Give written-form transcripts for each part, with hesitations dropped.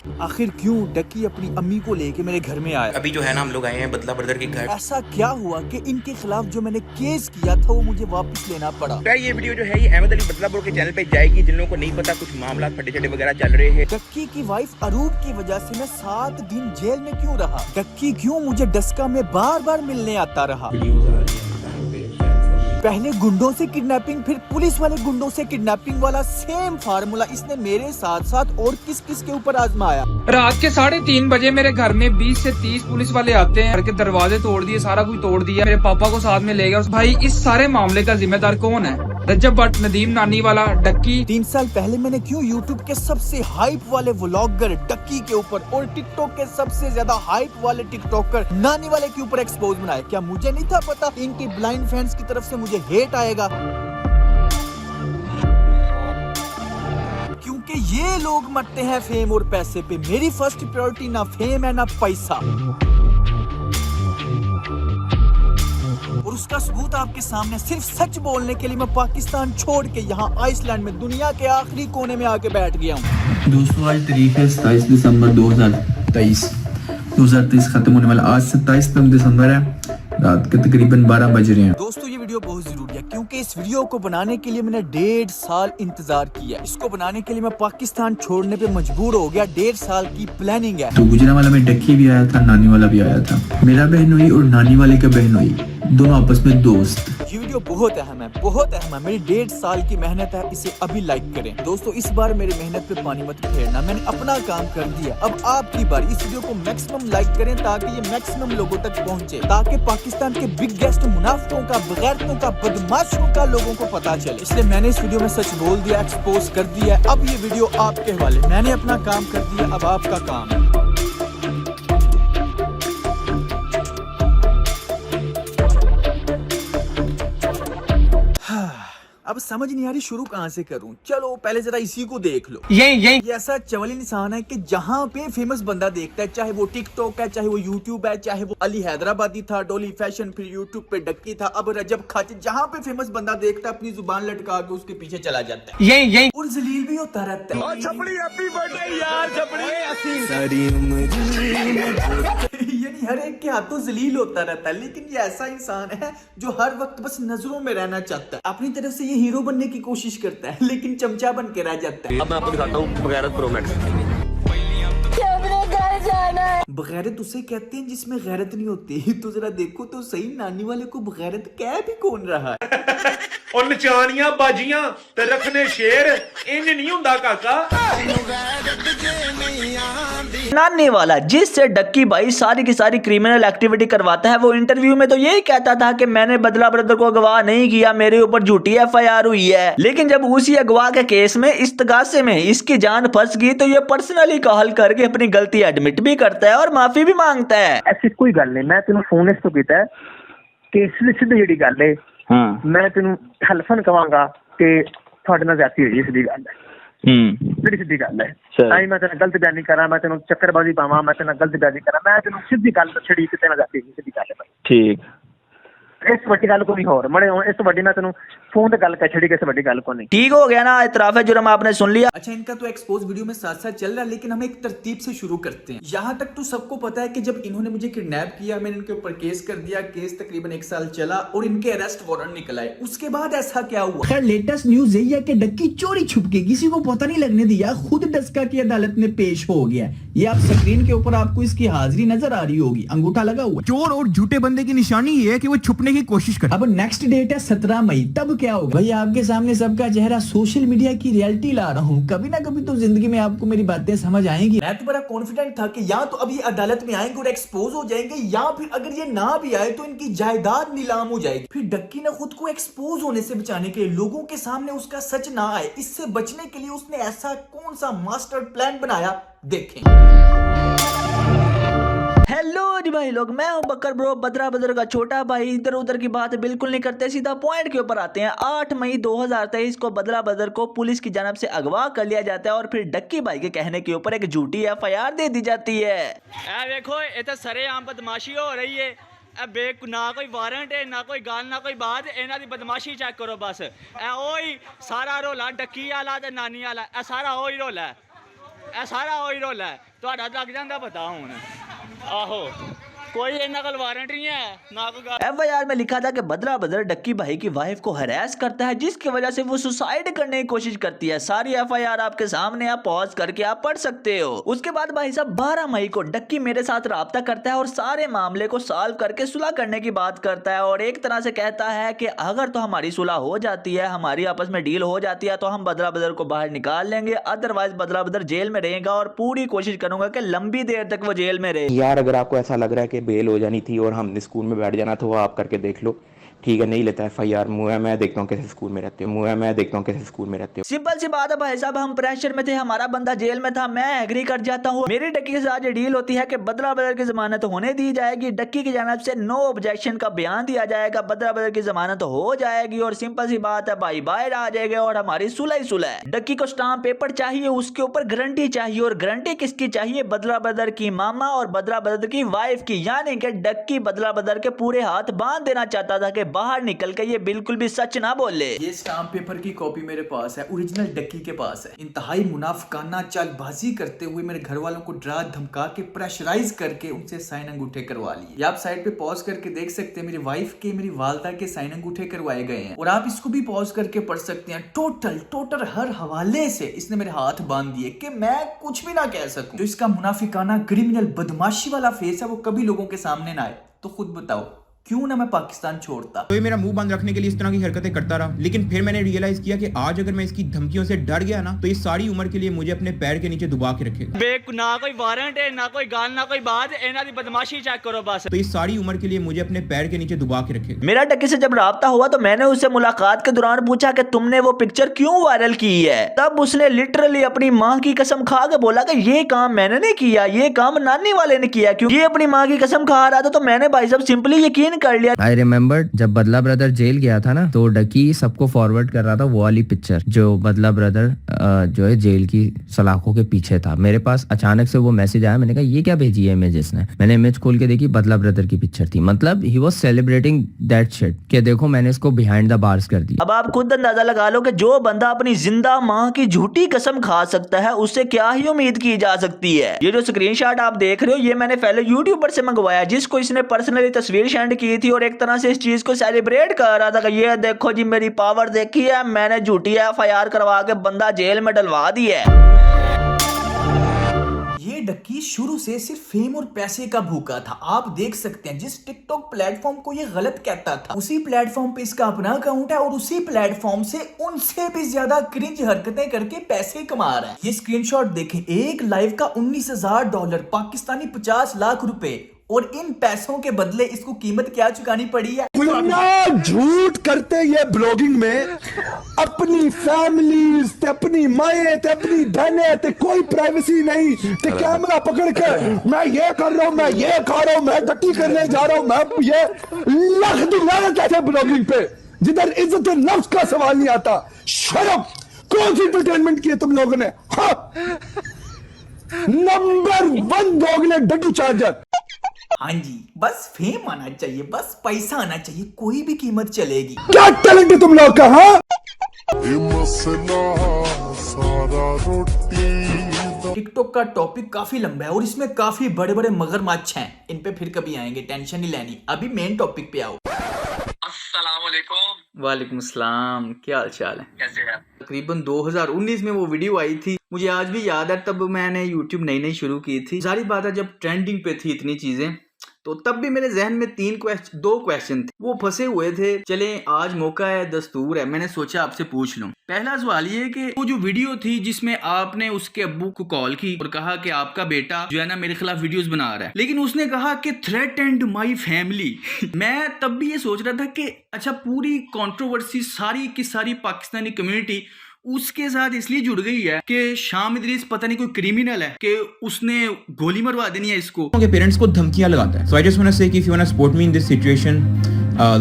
आखिर क्यों डक्की अपनी अम्मी को लेके मेरे घर में आया? अभी जो है ना हम लोग आए हैं बदला ब्रदर के घर। ऐसा क्या हुआ कि इनके खिलाफ जो मैंने केस किया था वो मुझे वापस लेना पड़ा? ये वीडियो जो है ये अहमद अली बदला ब्रो के चैनल पे जाएगी। जिन लोगों को नहीं पता कुछ मामला फटे चटे वगैरह चल रहे हैं। डक्की की वाइफ अरूब की वजह से मैं 7 दिन जेल में क्यों रहा? डक्की क्यों मुझे डस्का में बार बार मिलने आता रहा? पहले गुंडों से किडनैपिंग, फिर पुलिस वाले गुंडों से किडनैपिंग वाला सेम फार्मूला इसने मेरे साथ साथ और किस किस के ऊपर आजमाया। रात के 3:30 बजे मेरे घर में 20 से 30 पुलिस वाले आते हैं। घर के दरवाजे तोड़ दिए, सारा कुछ तोड़ दिया, मेरे पापा को साथ में ले गया। भाई इस सारे मामले का जिम्मेदार कौन है? रजब भट्ट, नदीम नानी वाला, डक्की। 3 साल पहले मैंने क्यों यूट्यूब के सबसे हाइप वाले व्लॉगर डक्की के ऊपर और टिकटॉक के सबसे ज्यादा हाइप वाले टिकटॉकर नानी वाले के ऊपर एक्सपोज बनाया? क्या मुझे नहीं था पता इनके ब्लाइंड फैंस की तरफ से मुझे हेट आएगा? क्योंकि ये लोग मरते हैं फेम और पैसे पे। मेरी फर्स्ट प्रायोरिटी ना फेम है ना पैसा। और उसका सबूत आपके सामने, सिर्फ सच बोलने के लिए मैं पाकिस्तान छोड़ के यहाँ आइसलैंड में दुनिया के आखिरी कोने में आके बैठ गया हूँ। दोस्तों आज तारीख है 27 दिसंबर 2023 खत्म होने वाला। आज 27 दिसंबर है, रात के तकरीबन 12 बज रहे हैं। दोस्तों ये वीडियो बहुत जरूरी है क्योंकि इस वीडियो को बनाने के लिए मैंने 1.5 साल इंतजार किया। इसको बनाने के लिए मैं पाकिस्तान छोड़ने पे मजबूर हो गया। 1.5 साल की प्लानिंग है। तो गुजरा वाला में डक्की भी आया था, नानी वाला भी आया था। मेरा बहन हुई और नानी वाले का बहन हुई, दोनों आपस में दोस्त। ये वीडियो बहुत अहम है, बहुत अहम है। मेरी 1.5 साल की मेहनत है, इसे अभी लाइक करें। दोस्तों इस बार मेरी मेहनत पे पानी मत फेरना, मैंने अपना काम कर दिया। अब आपकी बारी। इस वीडियो को मैक्सिमम लाइक करें ताकि ये मैक्सिमम लोगों तक पहुंचे, ताकि पाकिस्तान के बिगेस्ट मुनाफिकों का, बगैरतों का, बदमाशों का लोगों को पता चले। इसलिए मैंने इस वीडियो में सच बोल दिया, एक्सपोज कर दिया। अब ये वीडियो आपके हवाले। मैंने अपना काम कर दिया, अब आपका काम है। अब समझ नहीं आ रही शुरू कहाँ से करूं। चलो पहले जरा इसी को देख लो। ये ऐसा चवल इंसान है कि जहाँ पे फेमस बंदा देखता है, चाहे वो टिकटॉक है, चाहे वो यूट्यूब है, चाहे वो अली हैदराबादी था, डोली फैशन, फिर यूट्यूब पे डक्की था, अब रजब खाची, जहाँ पे फेमस बंदा देखता है अपनी जुबान लटका के उसके पीछे चला जाता है। यही और जलील भी होता रहता है। छपड़ी हैप्पी बर्थडे यार, छपड़ी सारी उम्र यानी हर एक के हाथों जलील होता रहता है। लेकिन ये ऐसा इंसान है जो हर वक्त बस नजरों में रहना चाहता है। अपनी तरफ से ये हीरो बनने की कोशिश करता है लेकिन चमचा बन के रह जाता है। अब मैं आपको दिखाता हूँ बगैरत प्रो मैक्स। बगैरत उसे कहते हैं जिसमें गैरत नहीं होती। तो जरा देखो तो सही, नानी वाले को बगैरत कह भी कौन रहा है? और नचानियां बाजियां ते रखने शेर इंज नहीं हुंदा काका। नानी वाला जिससे डक्की भाई सारी की सारी क्रिमिनल एक्टिविटी करवाता है, वो इंटरव्यू में तो यही कहता था कि मैंने बदला ब्रदर को अगवा नहीं किया, मेरे ऊपर झूठी FIR हुई है। लेकिन जब उसी अगवा के केस में इस्तगासे में इसकी जान फंस गई तो ये पर्सनली कॉल करके अपनी गलती एडमिट भी करता है और माफी भी मांगता है। ऐसी कोई गल नहीं, मैं तेन फोन इस तो किया कि सीधी जी गल है। मैं तेन हलफन कहांगा कि थोड़े नाल ज्यादती हुई, सीधी गल है, सीधी गल है। आई मैं तेन गलत बयानी करा, मैं तेन चक्करबाजी पावा, मैं तेन गलत बयानी करा, मैं तेन सीधी गल छड़ी कि तेन ज्यादती हुई, सीधी गल है। ठीक, इस वड्डी गल को नहीं होर मड़े इस वड्डी मैं तेन फोन ते गल कर छड़ी, किस वड्डी गल को नहीं। ठीक हो गया ना, इतराफ जुर्म आपने सुन लिया। अच्छा इनका तो एक्सपोज वीडियो में साथ साथ चल रहा है, लेकिन हम एक तरतीब से शुरू करते हैं। यहाँ तक तो सबको पता है कि जब इन्होंने मुझे किडनैप किया, मैंने इनके ऊपर केस कर दिया। केस तकरीबन 1 साल चला और इनके अरेस्ट वारंट निकल आए। उसके बाद ऐसा क्या हुआ? खैर लेटेस्ट न्यूज यही है कि डक्की चोरी छुप के किसी को पता नहीं लगने दिया, खुद डस्का की अदालत में पेश हो गया। ये आप स्क्रीन के ऊपर आपको इसकी हाजिरी नजर आ रही होगी, अंगूठा लगा हुआ। चोर और झूठे बंदे की निशानी ये है कि वो छुपने की कोशिश करे। अब नेक्स्ट डेट है 17 मई, तब क्या होगा? भाई आपके सामने सबका चेहरा, सोशल मीडिया की रियलिटी ला रहा हूँ। कभी ना कभी तो जिंदगी में आपको मेरी बातें समझ आएंगी। मैं तो बड़ा कॉन्फिडेंट था कि या तो अब ये अदालत में आएंगे और एक्सपोज हो जाएंगे, या फिर अगर ये ना भी आए तो इनकी जायदाद नीलाम हो जाएगी। फिर डक्की ने खुद को एक्सपोज होने से बचाने के लिए, लोगों के सामने उसका सच ना आए, इससे बचने के लिए उसने ऐसा कौन सा मास्टर प्लान बनाया, देखें। हेलो जी भाई लोग, मैं हूं बकर ब्रो, बदरा बदर का छोटा भाई। इधर उधर की बात बिल्कुल नहीं करते, सीधा पॉइंट के ऊपर आते हैं। 8 मई 2023 को बदला बदर को पुलिस की जानब से अगवा कर लिया जाता है और फिर डक्की भाई के कहने के ऊपर एक झूठी FIR दे दी जाती है। देखो ये तो सरेआम बदमाशी हो रही है। ना कोई वारंट है, ना कोई गाल, ना कोई बात, इन्हां दी बदमाशी चेक करो बस। ओही सारा रोला डक्की वाला ते नानी वाला, सारा ओही रोला है, सारा ओही रोला है। ਤੁਹਾਡਾ ਲੱਗ ਜਾਂਦਾ ਪਤਾ ਹੁਣ ਆਹੋ कोई इन्ना कल वारंट नहीं है ना कोई FIR में लिखा था कि बदला बदर डक्की भाई की वाइफ को हरास करता है जिसकी वजह से वो सुसाइड करने की कोशिश करती है। सारी FIR आपके सामने आप पॉज करके आप पढ़ सकते हो। उसके बाद भाई साहब 12 मई को डक्की मेरे साथ राब्ता करता है और सारे मामले को सॉल्व करके सुलह करने की बात करता है और एक तरह से कहता है कि अगर तो हमारी सुलह हो जाती है, हमारी आपस में डील हो जाती है तो हम बदला बदर को बाहर निकाल लेंगे, अदरवाइज बदला बदर जेल में रहेगा और पूरी कोशिश करूंगा कि लंबी देर तक वो जेल में रहे। यार अगर आपको ऐसा लग रहा है कि बेल हो जानी थी और हमने स्कूल में बैठ जाना था, वो आप करके देख लो। ठीक है, नहीं लेता FIR, मुँह है मैं देखता हूँ कैसे स्कूल में रहते हो, मुँह है मैं देखता हूँ कैसे स्कूल में रहते हो। सिंपल सी बात है भाई साहब, हम प्रेशर में थे, हमारा बंदा जेल में था, मैं एग्री कर जाता हूँ। मेरी डक्की के साथ ये डील होती है कि बदला बदर की जमानत होने दी जाएगी, डक्की की जानिब से नो ऑब्जेक्शन का बयान दिया जाएगा, बदला बदर की जमानत हो जाएगी और सिंपल सी बात है भाई बाहर आ जाएगा और हमारी सुलह ही सुलह है। डक्की को स्टाम्प पेपर चाहिए, उसके ऊपर गारंटी चाहिए और गारंटी किसकी चाहिए? बदला बदर की मामा और बदला बदर की वाइफ की, यानी कि डक्की बदला बदर के पूरे हाथ बांध देना चाहता था कि बाहर निकल के ये बिल्कुल भी सच ना बोले। ये स्टाम्प पेपर की कॉपी मेरे पास है, ओरिजिनल डक्की के पास है। इंतहाई मुनाफिकाना चालबाजी करते हुए मेरे घर वालों को डरा धमका के प्रेशराइज करके उनसे साइन अंगूठे करवा लिए। ये आप साइड पे पॉज करके देख सकते हैं, मेरी वाइफ के, मेरी वालदा के साइन अंगूठे करवाए गए हैं और आप इसको भी पॉज करके पढ़ सकते हैं। टोटल हर हवाले से इसने मेरे हाथ बांध दिए कि मैं कुछ भी ना कह सकूं। जो इसका मुनाफिकाना क्रिमिनल बदमाशी वाला फेस है वो कभी लोगों के सामने ना आए। तो खुद बताओ क्यों ना मैं पाकिस्तान छोड़ता। तो ये मेरा मुंह बंद रखने के लिए इस तरह की हरकतें करता रहा, लेकिन फिर मैंने रियलाइज किया कि आज अगर मैं इसकी धमकियों से डर गया ना तो ये सारी उम्र के लिए मुझे अपने पैर के नीचे दबा के रखेगा। ना कोई वारंट है ना कोई गाल ना कोई बात, इन्हां दी बदमाशी चेक करो बस। तो ये सारी उम्र के लिए मुझे अपने पैर के नीचे दबा के रखेगा। मेरा डक्की से जब राब्ता हुआ तो मैंने उससे मुलाकात के दौरान पूछा कि तुमने वो पिक्चर क्यों वायरल की है। तब उसने लिटरली अपनी माँ की कसम खा के बोला कि ये काम मैंने नहीं किया, ये काम नानी वाले ने किया। क्यों ये अपनी माँ की कसम खा रहा था तो मैंने भाई साहब सिंपली यकीन कर लिया। रिमेंबर जब बदला ब्रदर जेल गया था ना तो डकी सबको फॉरवर्ड कर रहा था वो वाली पिक्चर जो बदला ब्रदर जो है जेल की सलाखों के पीछे था। मेरे पास अचानक से वो मैसेज आया, मैंने कहा ये क्या भेजी है इमेज इसने। मैंने इमेज खोल के देखी, बदला ब्रदर की पिक्चर थी। मतलब he was celebrating that shit कि देखो मैंने इसको बिहाइंड द बार्स कर दिया। अब आप खुद अंदाजा लगा लो कि जो बंदा अपनी जिंदा माँ की झूठी कसम खा सकता है उससे क्या ही उम्मीद की जा सकती है। ये जो स्क्रीनशॉट आप देख रहे हो ये मैंने पहले यूट्यूबर से मंगवाया जिसको इसने पर्सनली तस्वीर सेंड की थी और एक तरह से इस चीज को सेलिब्रेट कर रहा था कि ये देखो जी मेरी पावर देखी है, मैंने झूठी FIR करवा के बंदा जेल में डलवा दी है। ये डक्की शुरू से सिर्फ फेम और पैसे का भूखा था। आप देख सकते हैं जिस टिकटॉक प्लेटफॉर्म को ये गलत कहता था उसी प्लेटफॉर्म पे इसका अपना अकाउंट है और उसी प्लेटफॉर्म से उनसे भी ज्यादा क्रिंज हरकतें करके पैसे कमा रहा है। ये स्क्रीनशॉट देखें, एक लाइव का $19,000 पाकिस्तानी 50 लाख रुपए और इन पैसों के बदले इसको कीमत क्या चुकानी पड़ी है। झूठ करते ये ब्लॉगिंग में अपनी फैमिली ते अपनी माए ते अपनी बहने ते कोई प्राइवेसी नहीं ते कैमरा पकड़ के मैं ये कर रहा हूँ, मैं ये खा रहा हूँ, मैं टट्टी करने जा रहा हूँ, मैं ये लख दिलाना चाहते ब्लॉगिंग पे जिधर इज्जत नफ्स का सवाल नहीं आता। शर्म, कौन सी एंटरटेनमेंट की है तुम लोगों ने? हाँ, नंबर 1 डॉग ने डड्डू चार्जर। हाँ जी, बस फेम आना चाहिए, बस पैसा आना चाहिए, कोई भी कीमत चलेगी। क्या टैलेंट है तुम लोग का? हाँ, टिकटॉक का टॉपिक काफी लंबा है और इसमें काफी बड़े बड़े मगरमच्छ हैं, इन पे फिर कभी आएंगे, टेंशन नहीं लेनी। अभी मेन टॉपिक पे आओ। वालेकुम अस्सलाम, क्या हाल चाल है? कैसे हैं? तकरीबन 2019 में वो वीडियो आई थी, मुझे आज भी याद है। तब मैंने YouTube नई शुरू की थी। सारी बात है जब ट्रेंडिंग पे थी इतनी चीजें, तो तब भी मेरे जहन में 2 क्वेश्चन थे, वो फंसे हुए थे। चले आज मौका है, दस्तूर है, मैंने सोचा आपसे पूछ लूं। पहला सवाल ये कि वो जो वीडियो थी जिसमें आपने उसके अब्बू को कॉल की और कहा कि आपका बेटा जो है ना मेरे खिलाफ वीडियोस बना रहा है, लेकिन उसने कहा कि थ्रेटेंड माय फैमिली। मैं तब भी ये सोच रहा था कि अच्छा, पूरी कंट्रोवर्सी सारी की सारी पाकिस्तानी कम्युनिटी उसके साथ इसलिए जुड़ गई है कि शाम इदरीस पता नहीं कोई क्रिमिनल है कि उसने गोली मरवा देनी है इसको। उनके पेरेंट्स को धमकियां लगाता है। So I just want to say कि if you want to support me in this situation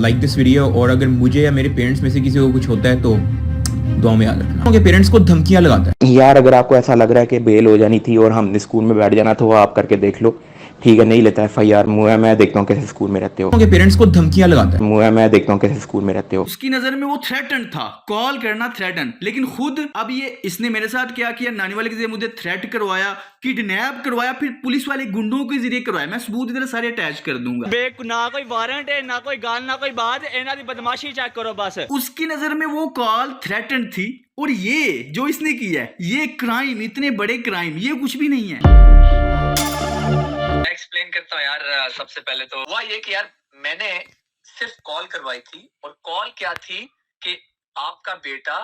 like this video, और अगर मुझे या मेरे पेरेंट्स में से किसी को कुछ होता है तो दुआ में याद रखना। उनके पेरेंट्स को धमकियां लगाता है। यार अगर आपको ऐसा लग रहा है कि बेल हो जानी थी और हमने स्कूल में बैठ जाना था, वो आप करके देख लो। ठीक है, नहीं लेता FIR, मैं देखता हूँ कैसे स्कूल में रहते हो। उनके पेरेंट्स को धमकियां लगाता है। मैं देखता हूँ कैसे स्कूल में रहते हो। उसकी नजर में वो थ्रेटन था, कॉल करना थ्रेटन, लेकिन खुद अब ये इसने मेरे साथ क्या किया, नानी वाले के जरिए मुझे थ्रेट करवाया, किडनैप करवाया, फिर पुलिस वाले गुंडों के जरिए करवाया। मैं सबूत इधर सारे अटैच कर दूंगा। ना कोई वारंट है, ना कोई गाल, ना कोई बात, इन्हां दी बदमाशी चेक करो बस। उसकी नजर में वो कॉल थ्रेटन थी, और ये जो इसने किया है, ये क्राइम, इतने बड़े क्राइम, ये कुछ भी नहीं है। एक्सप्लेन करता हूँ यार। सबसे पहले तो हुआ ये कि यार मैंने सिर्फ कॉल करवाई थी, और कॉल क्या थी कि आपका बेटा,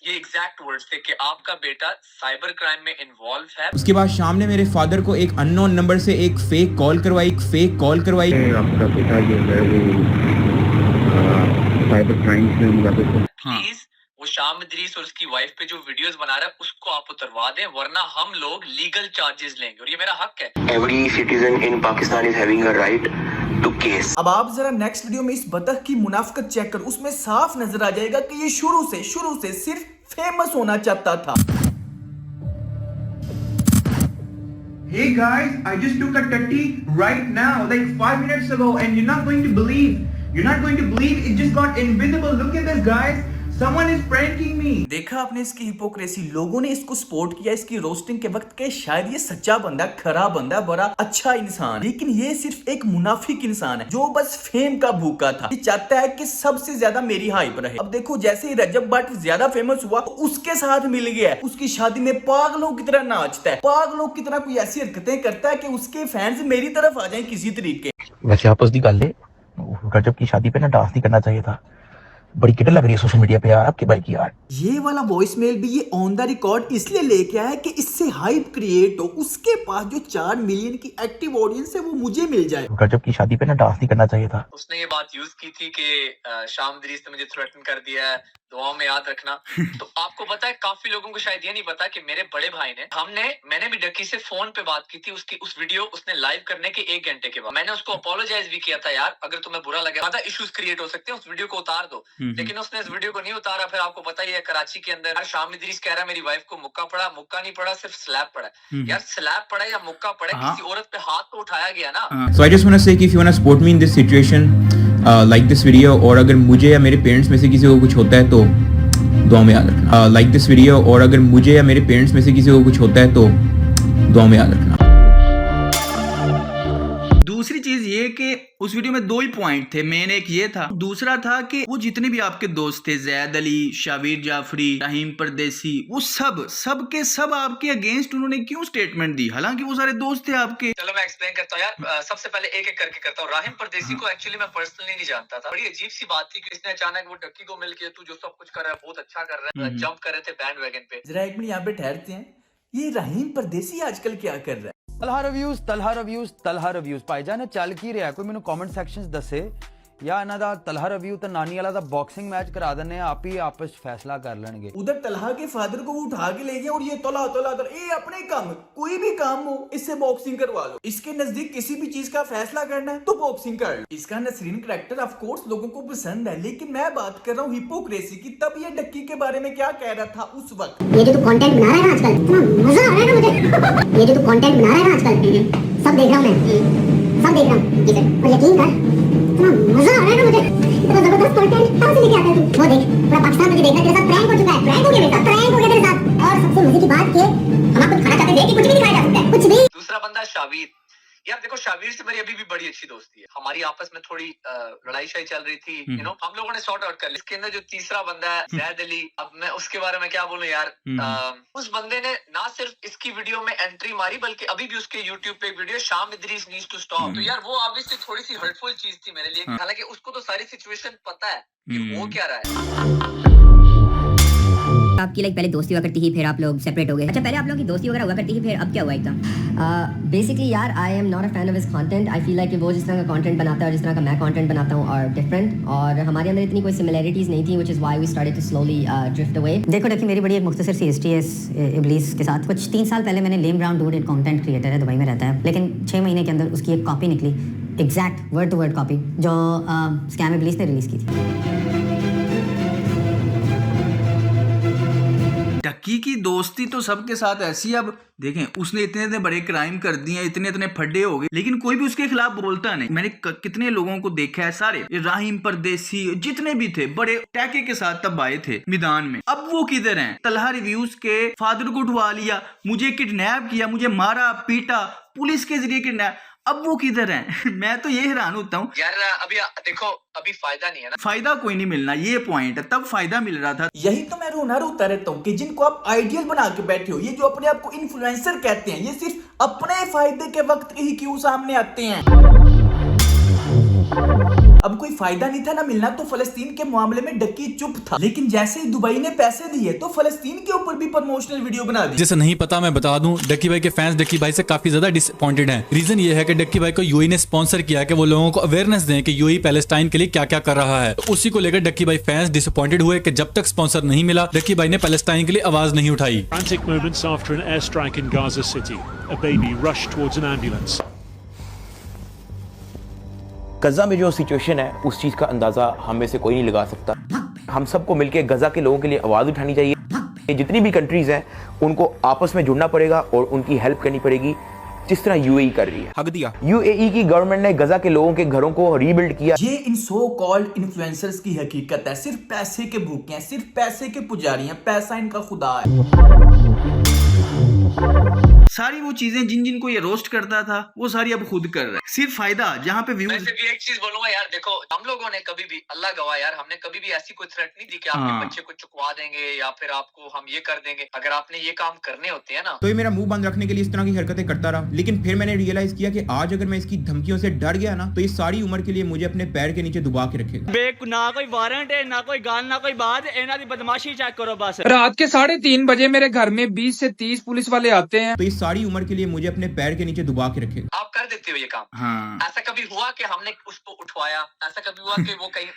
ये एग्जैक्ट वर्ड्स थे कि आपका बेटा साइबर क्राइम में इन्वॉल्व है। उसके बाद शाम ने मेरे फादर को एक अननोन नंबर से एक फेक कॉल करवाई। आपका बेटा जो है वो साइबर क्राइम में मुलव्वस है। प्लीज वो शाम इदरीस और उसकी वाइफ पे जो वीडियोस बना रहा है उसको आप उतरवा दें, वरना हम लोग लीगल चार्जेस लेंगे, और ये मेरा हक है। Every citizen in Pakistan is having a right to case. अब आप जरा नेक्स्ट वीडियो में इस बतख की मुनाफिकत चेक करो, उसमें साफ नजर आ जाएगा कि ये शुरू से सिर्फ फेमस होना चाहता था। Hey guys, I just took a tutty right now, like 5 minutes ago, and you're not going to believe it just got invisible. Look at this, guys. Someone is pranking me. देखा आपने इसकी hypocrisy, लोगों ने इसको support किया इसकी roasting के वक्त के शायद ये सच्चा बंदा, खरा बंदा, बड़ा अच्छा इंसान, लेकिन ये सिर्फ एक मुनाफिक इंसान है जो बस फेम का भूखा था। ये चाहता है कि सबसे ज्यादा मेरी हाइप रहे। अब देखो जैसे ही रजब भट्ट ज्यादा फेमस हुआ तो उसके साथ मिल गया, उसकी शादी में पागलों की तरह नाचता है, पागलों की तरह कोई ऐसी हरकतें करता है कि उसके फैंस मेरी तरफ आ जाए किसी तरीके। वैसे आपस दी गल है, रजब की शादी पे ना डांस नहीं करना चाहिए था। बड़ी किट लग रही है सोशल मीडिया पे यार आपके भाई की यार। ये वाला वॉइस मेल भी ये ऑन द रिकॉर्ड इसलिए लेके आया कि इससे हाइप क्रिएट हो, उसके पास जो 4 मिलियन की एक्टिव ऑडियंस है वो मुझे मिल जाए। रजब की शादी पे ना डांस नहीं करना चाहिए था। उसने ये बात यूज की थी कि शाम इदरीस ने मुझे थ्रेटन कर दिया है, दुआओं में याद रखना। तो आपको पता है, काफी लोगों को शायद ये नहीं पता कि मेरे बड़े भाई ने, मैंने भी डक्की से फोन पे बात की थी, उसकी उस वीडियो उसने लाइव करने के 1 घंटे के बाद मैंने उसको अपोलोजाइज भी किया था, यार अगर तुम्हें बुरा लगे, ज्यादा इश्यूज क्रिएट हो सकते हैं, उस वीडियो को उतार दो। लेकिन उसने इस वीडियो को नहीं उतारा। फिर आपको पता ही है कराची के अंदर यार शाम इदरीस कह रहा है मेरी वाइफ को मुक्का पड़ा, मुक्का नहीं पड़ा, सिर्फ स्लैप पड़ा। यार स्लैप पड़ा या मुक्का पड़ा, किसी औरत पे हाथ तो उठाया गया ना। So I just want to say कि if you want to support me in this situation, like this video, और अगर मुझे या मेरे पेरेंट्स में से किसी को कुछ होता है तो दुआ में याद रखना। लाइक दिस वीडियो, और अगर मुझे या मेरे पेरेंट्स में से किसी को कुछ होता है तो दुआ में याद रखना। दूसरी चीज ये कि उस वीडियो में 2 ही पॉइंट थे, मेन एक ये था, दूसरा था कि वो जितने भी आपके दोस्त थे, जैद अली, शाबिर जाफरी, रहीम परदेसी, वो सब के सब आपके अगेंस्ट उन्होंने क्यों स्टेटमेंट दी, हालांकि वो सारे दोस्त थे आपके। चलो मैं एक्सप्लेन करता हूँ यार। सबसे पहले एक एक करके करता हूँ। राहिम परदेसी को एक्चुअली मैं पर्सनली नहीं जानता था। बड़ी अजीब सी बात थी कि इसने अचानक वो डक्की को मिल के, तू जो सब कुछ कर रहा है बहुत अच्छा कर रहा है, जंप कर रहे थे बैंड वैगन पे। जरा 1 मिनट यहाँ पे ठहरते हैं, ये रहीम परदेसी आजकल क्या कर रहा है? तलहा रिव्यूज भाईजान चल की रहा कोई मैनू कमेंट सैक्शन दसे या इन्हां दा तलहा रिव्यू ते नानी वाला दा बॉक्सिंग मैच करा देने, आप ही आपस फैसला कर लेंगे। उधर तलहा के फादर को वो उठा के ले गया और ये तला ये अपने काम, कोई भी काम हो इससे बॉक्सिंग करवा लो। इसके नजदीक किसी भी चीज का फैसला करना है तो बॉक्सिंग कर लो। इसका नसरीन कैरेक्टर ऑफ कोर्स लोगों को पसंद है, लेकिन मैं बात कर रहा हूँ हिपोक्रेसी की। तब ये डक्की के बारे में क्या कह रहा था उस वक्त? ये जो तू कंटेंट बना रहा है ना आजकल, इतना मजा आ रहा है ना मुझे। ये जो तू कंटेंट बना रहा है ना आजकल, सब देख रहा हूँ मैं, सब देख रहा हूँ। जी सर, और यकीन कर इतना मजा आ रहा है ना मुझे, इतना जबरदस्त कंटेंट कहाँ से लेके आता है तू? वो देख पूरा पाकिस्तान मुझे देख रहा है, तेरे साथ प्रैंक हो चुका है, प्रैंक हो गया मेरे साथ, प्रैंक हो गया तेरे साथ। और सबसे मजे की बात ये, हम आपको दिखाना चाहते थे कि कुछ भी दिखाया जा सकता है, कुछ भी। दूसरा बंदा शाबिर। यार देखो शाबिर से मेरी अभी भी बड़ी अच्छी दोस्ती है, हमारी आपस में थोड़ी लड़ाई शाई चल रही थी, हम लोगों ने सॉर्ट आउट कर लिया। इसके अंदर जो तीसरा बंदा है जैद अली, अब मैं उसके बारे में क्या बोलूं यार। उस बंदे ने ना सिर्फ इसकी वीडियो में एंट्री मारी, बल्कि अभी भी उसके यूट्यूब पे एक वीडियो शाम इदरीस नीड्स टू स्टॉप। तो यार वो ऑब्वियसली थोड़ी सी हर्टफुल चीज थी मेरे लिए, हालांकि उसको तो सारी सिचुएशन पता है कि वो क्या रहा है। आपकी पहले दोस्ती हुआ करती थी, फिर आप लोग सेपरेट हो गए। अच्छा, पहले आप लोगों की दोस्ती वगैरह हुआ करती थी, फिर अब क्या हुआ एकदम? बेसिकली यार I am not a fan of his content. I feel like कि वो जिस तरह का कंटेंट बनाता है और जिस तरह का मैं कंटेंट बनाता हूँ और डिफरेंट, और हमारे अंदर इतनी कोई सिमिलैरिटीज नहीं थी, which is why we started to slowly drift away. देखो देखिए, मेरी बड़ी एक मुख्तसर सी हिस्ट्री है इस इब्लीस के साथ। कुछ 3 साल पहले मैंने लेम ब्राउन डूड, एक कंटेंट क्रिएटर है, दुबई में रहता है, लेकिन 6 महीने के अंदर उसकी एक कॉपी निकली, exact word to word copy, जो स्कैम इब्लीस ने रिलीज की थी। डक्की की दोस्ती तो सबके साथ ऐसी, अब देखें उसने इतने इतने बड़े क्राइम कर दिए, इतने इतने फड्डे हो गए, लेकिन कोई भी उसके खिलाफ बोलता नहीं। मैंने कितने लोगों को देखा है, सारे राहिम परदेसी जितने भी थे बड़े टैके के साथ तब आए थे मैदान में, अब वो किधर हैं? तलहा रिव्यूज के फादर को उठवा लिया, मुझे किडनैप किया, मुझे मारा पीटा, पुलिस के जरिए किडनैप, अब वो किधर हैं? मैं तो ये हैरान होता हूँ यार। अभी देखो, अभी फायदा नहीं है ना, फायदा कोई नहीं मिलना, ये पॉइंट है। तब फायदा मिल रहा था। यही तो मैं रोता रहता हूँ कि जिनको आप आइडियल बना के बैठे हो, ये जो अपने आप को इन्फ्लुएंसर कहते हैं, ये सिर्फ अपने फायदे के वक्त ही क्यों सामने आते हैं। अब कोई फायदा नहीं था ना मिलना, तो फलस्तीन के मामले में डक्की चुप था, लेकिन जैसे ही दुबई ने पैसे दिए तो फलस्तीन के ऊपर भी प्रमोशनल वीडियो बना दी। जैसे नहीं पता मैं बता दूं, डक्की भाई के फैंस डक्की भाई से काफी ज्यादा डिसअपॉइंटेड हैं। रीजन ये है कि डक्की भाई को यूएई ने स्पॉन्सर किया कि वो लोगों को अवेयरनेस दें कि यूएई पैलेस्टाइन के लिए क्या क्या कर रहा है। तो उसी को लेकर डक्की भाई फैंस डिसअपॉइंटेड हुए कि जब तक स्पॉन्सर नहीं मिला डक्की भाई ने पैलेस्टाइन के लिए आवाज नहीं उठाई। Frantic moments after an airstrike in Gaza City, a baby rushed towards an ambulance. गजा में जो सिचुएशन है उस चीज़ का अंदाज़ा हम में से कोई नहीं लगा सकता। हम सबको मिलकर गजा के लोगों के लिए आवाज़ उठानी चाहिए। जितनी भी कंट्रीज़ हैं उनको आपस में जुड़ना पड़ेगा और उनकी हेल्प करनी पड़ेगी, जिस तरह यूएई कर रही है। हक दिया। यूएई की गवर्नमेंट ने गजा के लोगों के घरों को रीबिल्ड किया। ये इन सो कॉल्ड इन्फ्लुएंसर्स की हकीकत है, सिर्फ पैसे के भूखे हैं, सिर्फ पैसे के पुजारी हैं, पैसा इनका खुदा है। सारी वो चीजें जिन जिनको ये रोस्ट करता था वो सारी अब खुद कर रहा है, सिर्फ फायदा जहाँ पे व्यूज। मैं एक चीज बोलूंगा यार, देखो हम लोगों ने कभी भी, अल्लाह गवाह यार, हमने कभी भी ऐसी कोई थ्रेट नहीं दी कि आपके बच्चे को चुकवा देंगे या फिर आपको हम ये कर देंगे। अगर आपने ये काम करने होते हैं ना, तो ये मेरा मुंह बंद रखने के लिए इस तरह की हरकतें करता रहा। लेकिन फिर मैंने रियलाइज किया कि आज अगर मैं इसकी धमकियों से डर गया ना, तो ये सारी उम्र के लिए मुझे अपने पैर के नीचे दबा के रखेगा। ना कोई वारंट है, ना कोई गाल, ना कोई बात, इन्हां दी बदमाशी चेक करो बस। रात के 3:30 बजे मेरे घर में 20 से 30 पुलिस वाले आते हैं, तो ये सारी उम्र के लिए मुझे अपने पैर के नीचे दबा के रखेगा। आप कर देते हो ये काम। हाँ। ऐसा कभी हुआ कि हमने उसको उठवाया, ऐसा कभी हुआ कि वो कहीं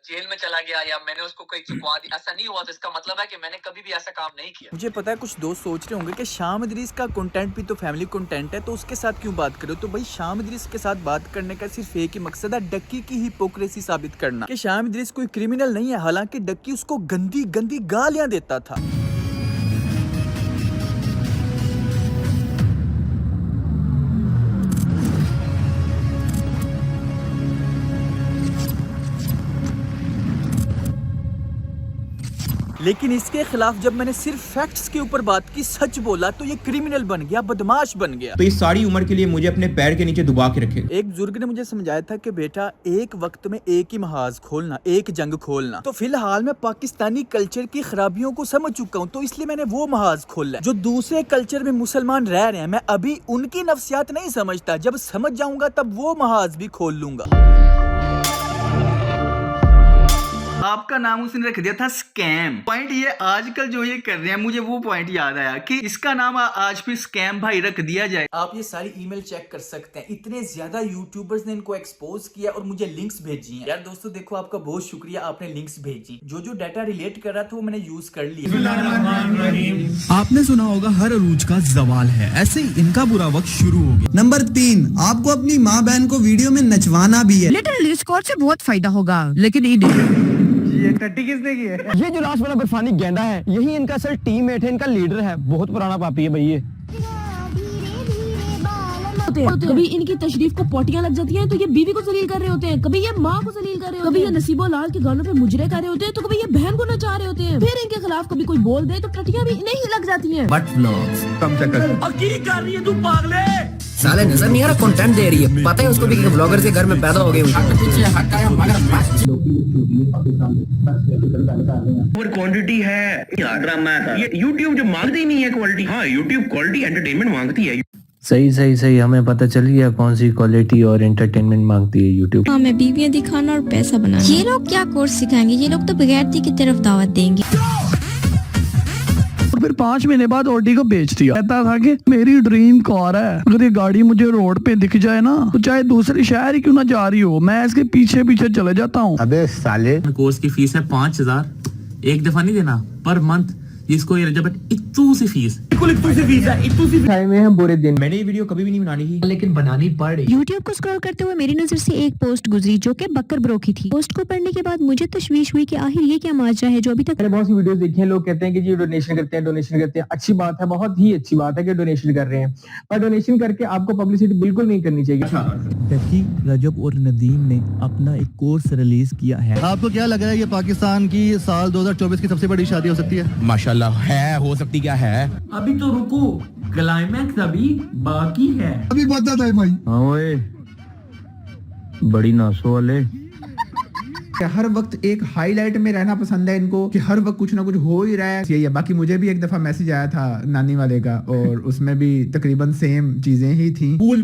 जेल में चला गया या मैंने उसको कहीं चुकवा दिया? ऐसा नहीं हुआ, तो इसका मतलब है कि मैंने कभी भी ऐसा काम नहीं किया। मुझे पता है कुछ दोस्त सोच रहे होंगे कि शाम इदरीस का कंटेंट भी तो फैमिली कंटेंट है, तो उसके साथ क्यों बात करो। तो भाई शाम इदरीस के साथ बात करने का सिर्फ एक ही मकसद है, डक्की की हिपोक्रेसी साबित करना कि शाम इदरीस कोई क्रिमिनल नहीं है, हालांकि डक्की उसको गंदी गंदी गालियां देता था। लेकिन इसके खिलाफ जब मैंने सिर्फ फैक्ट्स के ऊपर बात की, सच बोला, तो ये क्रिमिनल बन गया, बदमाश बन गया। तो ये सारी उम्र के लिए मुझे अपने पैर के नीचे दबा के रखेगा। एक बुजुर्ग ने मुझे समझाया था कि बेटा एक वक्त में एक ही महाज खोलना, एक जंग खोलना। तो फिलहाल मैं पाकिस्तानी कल्चर की खराबियों को समझ चुका हूँ, तो इसलिए मैंने वो महाज खोला जो दूसरे कल्चर में मुसलमान रह रहे हैं। मैं अभी उनकी नफ्सियात नहीं समझता, जब समझ जाऊंगा तब वो महाज भी खोल लूंगा। आपका नाम उसने रख दिया था स्कैम। पॉइंट ये आजकल जो ये कर रहे हैं, मुझे वो पॉइंट याद आया कि इसका नाम आज भी स्कैम भाई रख दिया जाए। आप ये सारी ईमेल चेक कर सकते हैं, इतने ज्यादा यूट्यूबर्स ने इनको एक्सपोज किया और मुझे लिंक्स भेजी हैं। यार दोस्तों देखो, आपका बहुत शुक्रिया, आपने लिंक्स भेजी। जो डाटा रिलेट कर रहा था वो मैंने यूज कर लिया। आपने सुना होगा हर अरूज का जवाल है, ऐसे ही इनका बुरा वक्त शुरू हो गया। नंबर 3, आपको अपनी माँ बहन को वीडियो में नचवाना भी है। लिटिल स्कोर से बहुत फायदा होगा, लेकिन ये टट्टी किसने की है? ये जो लास्ट वाला बर्फानी गेंदा है, यही इनका असल टीममेट है, इनका लीडर है। बहुत पुराना पापी है भाई ये। कभी इनकी तशरीफ को पोटियां लग जाती हैं तो ये बीवी को जलील कर रहे होते हैं, कभी ये माँ को जलील कर रहे होते हैं, कभी ये नसीबो लाल के गानों पे मुजरे कर रहे होते हैं, तो कभी ये बहन को नचा रहे होते हैं। फिर इनके खिलाफ कभी कोई बोल दे तो टटियां भी नहीं लग जाती हैं। बट व्लॉग्स कम से कम। और की कर रही है तू पागले? साले नजर नहीं आ रहा कंटेंट दे रही है, पता है उसको भी कि ब्लॉगर के घर में पैदा हो गए। और क्वांटिटी है यार, ड्रामा है ये। यूट्यूब जो मांगती ही नहीं है क्वालिटी। हाँ, यूट्यूब क्वालिटी एंटरटेनमेंट मांगती है। सही हमें पता चल गया कौन सी क्वालिटी और एंटरटेनमेंट मांगती है यूट्यूब। हमें बीवियां दिखाना और पैसा बनाना। ये लोग क्या कोर्स सिखाएंगे? ये लोग तो बगैरती की तरफ दावत देंगे। और फिर 5 महीने बाद ऑडी को बेच दिया। कहता था कि मेरी ड्रीम कार है, अगर ये गाड़ी मुझे रोड पे दिख जाए ना, तो चाहे दूसरे शहर ही क्यों ना जा रही हो, मैं इसके पीछे पीछे चले जाता हूँ। अबे साले, कोर्स की फीस है 5000, एक दफा नहीं देना, पर मंथ जिसको ये रजब भट्ट इतू सी फीस में हम बुरे दिन। मैंने ये वीडियो कभी भी नहीं बनानी थी, लेकिन बनानी पड़ी। यूट्यूब को स्क्रॉल करते हुए मेरी नजर से एक पोस्ट गुजरी जो कि बकर ब्रो की थी। पोस्ट को पढ़ने के बाद मुझे तशवीश हुई कि आखिर ये क्या माजरा है जो अभी तक। मैंने बहुत सी वीडियोस देखी हैं, लोग कहते हैं कि जी डोनेशन करते हैं। अच्छी बात है, बहुत ही अच्छी बात है कि डोनेशन कर रहे हैं, पर डोनेशन करके आपको पब्लिसिटी बिल्कुल नहीं करनी चाहिए। डक्की, रजब और नदीम ने अपना एक कोर्स रिलीज किया है। आपको क्या लग रहा है ये पाकिस्तान की साल 2024 की सबसे बड़ी शादी हो सकती है? माशाल्लाह है, हो सकती क्या है। अभी तो रुको, क्लाइमैक्स अभी बाकी है। अभी बता था भाई। हाँ ओए, बड़ी नासो वाले। हर वक्त एक हाईलाइट में रहना पसंद है इनको, कि हर वक्त कुछ ना कुछ हो ही रहा है। यही है। बाकी मुझे भी एक दफा मैसेज आया था नानी वाले का, और उसमें भी तकरीबन सेम चीजें ही थी। कूल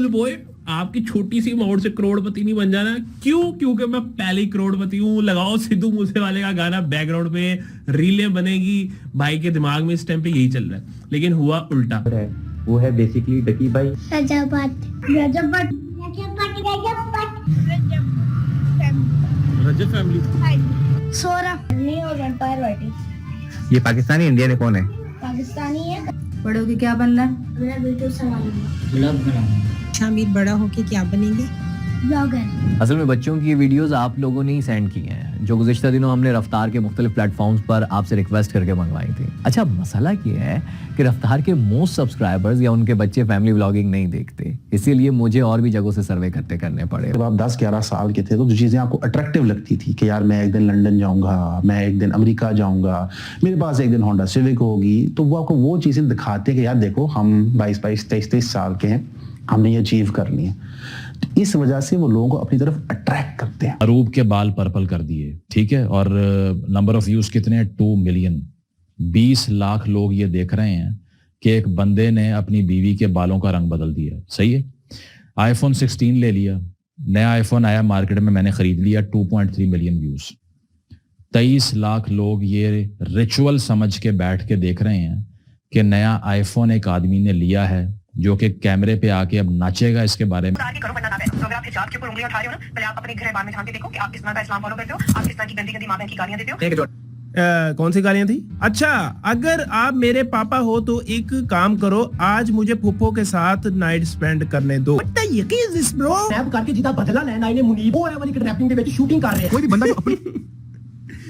बॉय, आपकी छोटी सी अमाउंट से करोड़पति नहीं बन जाना। क्यों? क्योंकि मैं पहले ही करोड़पति हूँ। लगाओ सिद्धू मूसेवाले का गाना बैकग्राउंड पे, रीलें बनेगी। भाई के दिमाग में इस टाइम पे यही चल रहा है, लेकिन हुआ उल्टा। वो है बेसिकली डकी भाई। रजब फैमिली। ये पाकिस्तानी इंडियन है, कौन है? पाकिस्तानी है। बड़ों के क्या बनना है? मेरा वीडियो सवाल शामिर बड़ा होके क्या बनेंगे? ब्लॉगर। असल में बच्चों की ये वीडियोस आप लोगों ने ही सेंड की हैं, जो गुज़िश्ता दिनों हमने रफ्तार के मुख्तलिफ प्लेटफॉर्म्स पर आपसे रिक्वेस्ट करके मंगवाई थी। अच्छा, मसला ये है कि रफ्तार के मोस्ट सब्सक्राइबर्स या उनके बच्चे फैमिली व्लॉगिंग नहीं देखते, इसीलिए मुझे और भी जगहों से सर्वे करने पड़े। जब आप 10-11 साल के थे तो जो चीज़ें आपको अट्रैक्टिव लगती थी कि यार मैं एक दिन लंदन जाऊंगा, मैं एक दिन अमेरिका जाऊंगा, मेरे पास एक दिन होंडा सिविक होगी, तो वो आपको वो चीज़ें दिखाते हैं कि यार देखो हम 22-22, 23-23 साल के हैं, हमने ये अचीव करनी है। तो इस वजह से वो लोगों को अपनी तरफ अट्रैक्ट करते हैं। अरूब के बाल पर्पल कर दिए, ठीक है, और नंबर ऑफ व्यूज कितने हैं? 2 मिलियन। 20 लाख लोग ये देख रहे हैं कि एक बंदे ने अपनी बीवी के बालों का रंग बदल दिया। सही है। आईफोन 16 ले लिया, नया आईफोन आया मार्केट में, मैंने खरीद लिया, 2.3 मिलियन व्यूज। 23 लाख लोग ये रिचुअल समझ के बैठ के देख रहे हैं कि नया आईफोन एक आदमी ने लिया है जो कि कैमरे पे आके अब नाचेगा इसके बारे में। करो वरना ना तो अगर आप हिजाब के ऊपर उंगलियां उठा रहे हो ना, पहले आप अपने घर-बार में झांक के देखो कि आप किस तरह का इस्लाम फॉलो करते हो, आप किस तरह की गंदी माँ बहन की गालियां देते हो। कौन सी गालियां थी? अच्छा, अगर आप मेरे पापा हो तो एक काम करो, आज मुझे फुप्पो के साथ नाइट स्पेंड करने दो। रैप करके जिदा बदला लेना इन्हें मुनीब वो है वाली किडनैपिंग के ਵਿੱਚ शूटिंग कर रहे हैं। कोई भी बंदा जो अपनी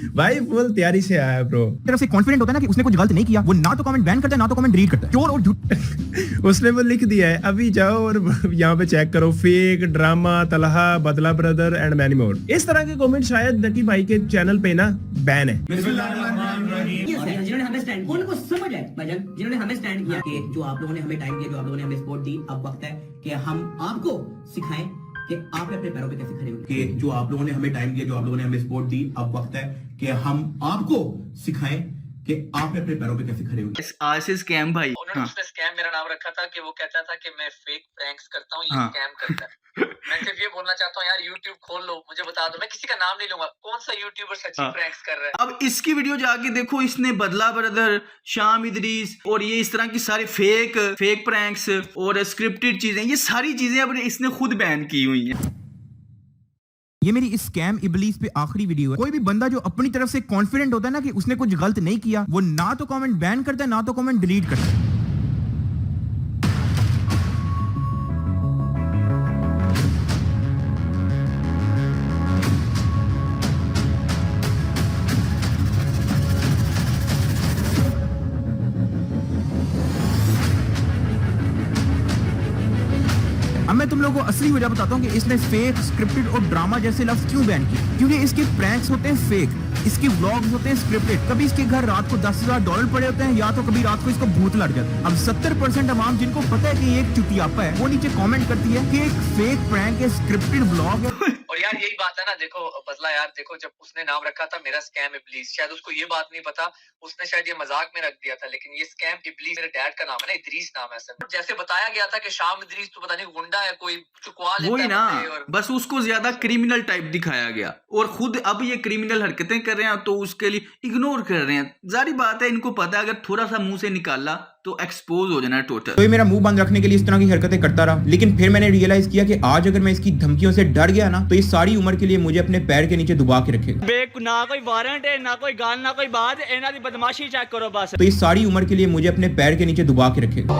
भाई फुल तैयारी से आया ब्रो। तरफ से कॉन्फिडेंट होता है ना कि उसने कुछ गलत नहीं किया, वो ना तो कमेंट बैन करता है ना तो कमेंट डिलीट करता है। चोर और झूठ उसने वो लिख दिया है, अभी जाओ और यहाँ पे चेक करो, फेक ड्रामा, तलहा, बदला ब्रदर एंड मैनी मोर। इस तरह के कमेंट शायद डकी भाई के चैनल पे ना बैन है। जिन्होंने हमें स्टैंड, उनको समझ है भाईजान, जिन्होंने हमें स्टैंड किया कि जो आप लोगों ने हमें टाइम दिया, जो आप लोगों ने हमें सपोर्ट दी, अब वक्त है कि हम आपको सिखाएं कि आप अपने पैरों पे कैसे खड़े हो। कि जो आप लोगों ने हमें टाइम दिया, जो आप लोगों ने हमें सपोर्ट दी, अब वक्त है कि हम आपको सिखाएं कि आप अपने पैरों पे कैसे खड़े हो। आज से स्कैम भाई। उन्होंने उसने स्कैम मेरा नाम रखा था कि वो कहता था कि मैं फेक प्रैंक्स करता हूँ, ये स्कैम करता है। मैं सिर्फ ये बोलना चाहता हूँ यार, YouTube खोल लो, मुझे बता दो, मैं किसी का नाम नहीं लूंगा, कौन सा यूट्यूबर सच्ची प्रैंक्स कर रहा है। अब इसकी वीडियो जाके देखो, इसने बदला ब्रदर, शाम इदरीस और ये इस तरह की सारी फेक प्रैंक्स और स्क्रिप्टेड चीजें, ये सारी चीजें अब इसने खुद बैन की हुई हैं। ये मेरी इस स्कैम इबलीस पे आखिरी वीडियो है। कोई भी बंदा जो अपनी तरफ से कॉन्फिडेंट होता है ना कि उसने कुछ गलत नहीं किया, वो ना तो कमेंट बैन करता है ना तो कमेंट डिलीट करता है। अब मैं तुम लोगों को असली वजह बताता हूँ कि इसने फेक, स्क्रिप्टेड और ड्रामा जैसे लफ्ज क्यों बैन किए। क्योंकि इसके प्रैंक्स होते हैं फेक, इसके व्लॉग्स होते हैं स्क्रिप्टेड। कभी इसके घर रात को $10,000 पड़े होते हैं, या तो कभी रात को इसको भूत लग जाता है। अब 70% अवाम जिनको पता है कि ये एक चुतियापा है, वो नीचे कमेंट करती है कि एक फेक प्रैंक है, स्क्रिप्टेड व्लॉग है। और यार यही बात है ना, देखो बदला यार, देखो जब उसने नाम रखा था मेरा स्कैम इब्लीस, शायद उसको ये बात नहीं पता, उसने शायद ये मजाक में रख दिया था, लेकिन ये स्कैम इब्लीस मेरे डैड का नाम है ना, इदरीस नाम है सर। जैसे बताया गया था कि शाम इदरीस तो पता नहीं गुंडा है, कोई चुकवा लेता है, वही ना, बस उसको ज्यादा क्रिमिनल टाइप दिखाया गया और खुद अब ये क्रिमिनल हरकतें कर रहे हैं तो उसके लिए इग्नोर कर रहे हैं। जारी बात है, इनको पता है अगर थोड़ा सा मुंह से निकाला तो एक्सपोज हो जाना टोटल। तो ये मेरा मुंह बंद रखने के लिए इस तरह की हरकतें करता रहा, लेकिन फिर मैंने रियलाइज किया कि आज अगर मैं इसकी धमकियों से डर गया ना, तो ये सारी उम्र के लिए मुझे अपने पैर के नीचे दुबा के रखेगा। ना कोई वारंट है, ना कोई गाल, ना कोई बात, इन्हां दी बदमाशी चेक करो बस। तो ये सारी उम्र के लिए मुझे अपने पैर के नीचे दुबा के रखेगा।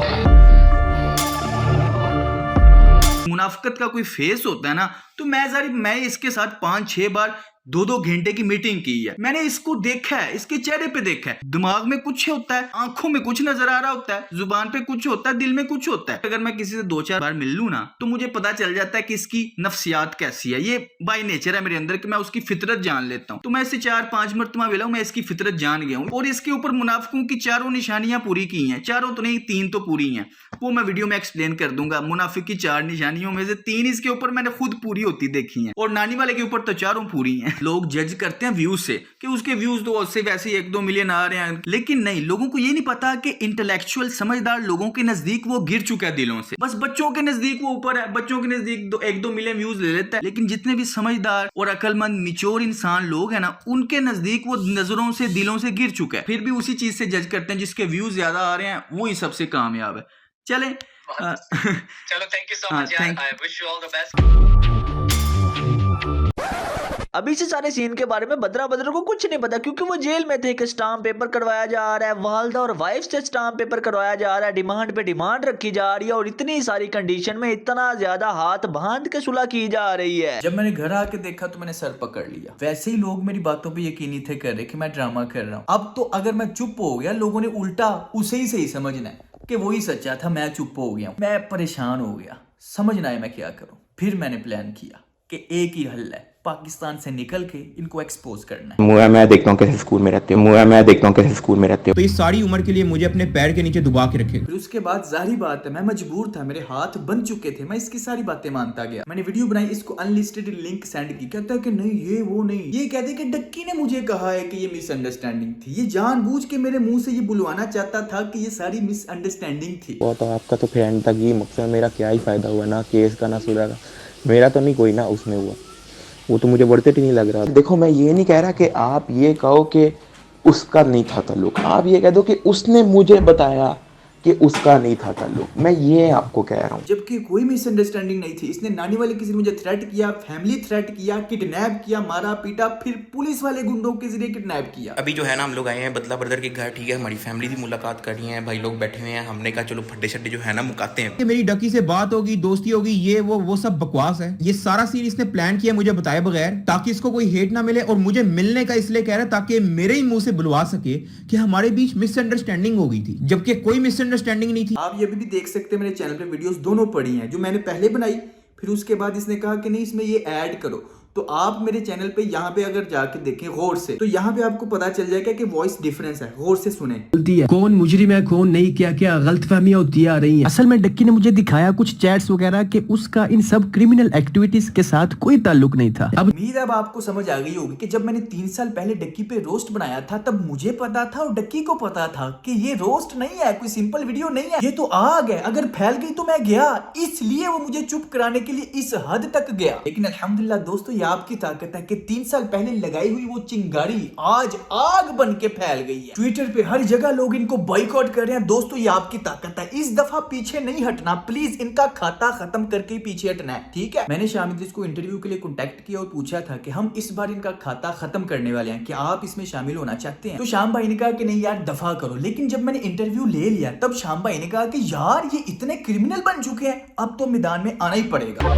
मुनाफिकत का कोई फेस होता है ना, तो मैं इसके साथ 5-6 बार 2-2 घंटे की मीटिंग की है। मैंने इसको देखा है, इसके चेहरे पे देखा है, दिमाग में कुछ होता है, आंखों में कुछ नजर आ रहा होता है, जुबान पे कुछ होता है, दिल में कुछ होता है। अगर मैं किसी से 2-4 बार मिल लूं ना, तो मुझे पता चल जाता है कि इसकी नफ्सियात कैसी है। ये बाय नेचर है मेरे अंदर कि मैं उसकी फितरत जान लेता हूँ। तो मैं इससे 4-5 मरतबा मिला हूं, मैं इसकी फितरत जान गया हूँ। और इसके ऊपर मुनाफिकों की 4 निशानियां पूरी की हैं। 4 तो नहीं, 3 तो पूरी हैं, वो मैं वीडियो में एक्सप्लेन कर दूंगा। मुनाफिक की 4 निशानियों में से 3 इसके ऊपर मैंने खुद पूरी होती देखी हैं, और नानी वाले के ऊपर तो 4 पूरी हैं। लोग जज करते हैं व्यूज से कि उसके व्यूज तो उससे वैसे 1-2 मिलियन आ रहे हैं, लेकिन नहीं, लोगों को ये नहीं पता कि इंटेलेक्चुअल समझदार लोगों के नजदीक वो गिर चुका है दिलों से। बस बच्चों के नजदीक वो ऊपर है, बच्चों के नजदीक 1-2 मिलियन व्यूज ले लेता है, लेकिन जितने भी समझदार और अकलमंद मिच्योर इंसान लोग हैं ना, उनके नजदीक वो नजरों से दिलों से गिर चुका है। फिर भी उसी चीज से जज करते हैं जिसके व्यूज ज्यादा आ रहे हैं, वो ही सबसे कामयाब है। चले चलो, थैंक यू सो मच यार, I wish you all the best. अभी से सारे सीन के बारे में बदरा को कुछ नहीं पता, क्योंकि वो जेल में थे। कि स्टाम्प पेपर करवाया जा रहा है, वालदा और वाइफ से स्टाम्प पेपर करवाया जा रहा है, डिमांड पे डिमांड रखी जा रही है, और इतनी सारी कंडीशन में इतना ज्यादा हाथ बांध के सुलह की जा रही है। जब मैंने घर आके देखा तो मैंने सर पकड़ लिया। वैसे ही लोग मेरी बातों पे यकीन नहीं थे कर रहे कि मैं ड्रामा कर रहा हूँ। अब तो अगर मैं चुप हो गया, लोगों ने उल्टा उसे ही सही समझना है कि वही सच्चा था, मैं चुप हो गया। मैं परेशान हो गया, समझ ना आया मैं क्या करूं। फिर मैंने प्लान किया कि एक ही हल है, पाकिस्तान से निकल के इनको एक्सपोज करना है। मैं देखता हूँ कैसे स्कूल में रहते हो। तो ये सारी उम्र के लिए मुझे अपने पैर के नीचे दुबा के रखेगा। फिर उसके बाद जाहिर बात है मैं मजबूर था, मेरे हाथ बन चुके थे, मैं इसकी सारी बातें मानता गया। मैंने वीडियो बनाई, इसको अनलिस्टेड लिंक सेंड की। कहता है कि नहीं ये वो नहीं, ये कहते कि डक्की ने मुझे कहा है कि ये मिसअंडरस्टैंडिंग थी, ये जानबूझ के मेरे मुंह से ये बुलवाना चाहता था कि ये सारी मिसअंडरस्टैंडिंग थी। वो तो आपका तो फिर एंड तक ये मकसद, मेरा क्या ही फायदा हुआ, ना केस का ना सुलह का। मेरा तो नहीं कोई ना उसमें हुआ, वो तो मुझे बढ़ते ही नहीं लग रहा। देखो मैं ये नहीं कह रहा कि आप ये कहो कि उसका नहीं था ताल्लुक, आप ये कह दो कि उसने मुझे बताया कि उसका नहीं था ताल्लुक। मैं ये आपको कह रहा हूँ, जबकि कोई मिसअंडरस्टैंडिंग नहीं थी। इसने नानी वाले किसी ने मुझे थ्रेट किया, फैमिली थ्रेट किया, किडनैप किया, मारा पीटा, फिर पुलिस वाले गुंडों के जरिए किडनैप किया। अभी जो है ना हम लोग आए हैं बदला ब्रदर के घर, ठीक है, हमारी फैमिली की मुलाकात कर रही है, भाई लोग बैठे हुए हैं। हमने कहा चलो फड्डे शड्डे जो है ना मुकाते हैं। मेरी डकी से बात होगी, दोस्ती होगी, ये वो सब बकवास है। ये सारा सीन इसने प्लान किया मुझे बताए बगैर, ताकि इसको कोई हेट ना मिले। और मुझे मिलने का इसलिए कह रहा है ताकि मेरे ही मुंह से बुलवा सके कि हमारे बीच मिसअंडरस्टैंडिंग हो गई थी, जबकि कोई मिसअंडरस्टैंडिंग नहीं थी। आप ये भी देख सकते हैं मेरे चैनल पे वीडियोस दोनों पड़ी हैं, जो मैंने पहले बनाई, फिर उसके बाद इसने कहा कि नहीं इसमें ये ऐड करो। तो आप मेरे चैनल पे यहाँ पे अगर जाके देखें गौर से, तो यहाँ पे आपको पता चल जाएगा कि वॉइस डिफरेंस है। गौर से सुने। कौन मुजरिम है कौन नहीं, क्या क्या गलतफहमियां होती आ रही हैं। असल में डक्की ने मुझे दिखाया कुछ चैट्स वगैरह कि उसका इन सब क्रिमिनल एक्टिविटीज के साथ कोई ताल्लुक नहीं था। उम्मीद अब आपको समझ आ गई होगी कि जब मैंने 3 साल पहले डक्की पे रोस्ट बनाया था, तब मुझे पता था और डक्की को पता था कि ये रोस्ट नहीं है, कोई सिंपल वीडियो नहीं है, ये तो आग है। अगर फैल गई तो मैं गया, इसलिए वो मुझे चुप कराने के लिए इस हद तक गया। लेकिन अल्हम्दुलिल्लाह दोस्तों, ये आपकी ताकत है कि 3 साल पहले लगाई हुई वो चिंगारी आज आग बन के फैल गई है। ट्विटर पे हर जगह लोग इनको बॉयकॉट कर रहे हैं। दोस्तों ये आपकी ताकत है, इस दफा पीछे नहीं हटना, प्लीज इनका खाता खत्म करके ही पीछे हटना है, ठीक है। मैंने शाम इद्रीस को इंटरव्यू के लिए कॉन्टेक्ट किया और पूछा था कि हम इस बार इनका खाता खत्म करने वाले हैं, क्या आप इसमें शामिल होना चाहते हैं। तो शाम भाई ने कहा कि नहीं यार दफा करो। लेकिन जब मैंने इंटरव्यू ले लिया तब शाम भाई ने कहा कि यार ये इतने क्रिमिनल बन चुके हैं, अब तो मैदान में आना ही पड़ेगा।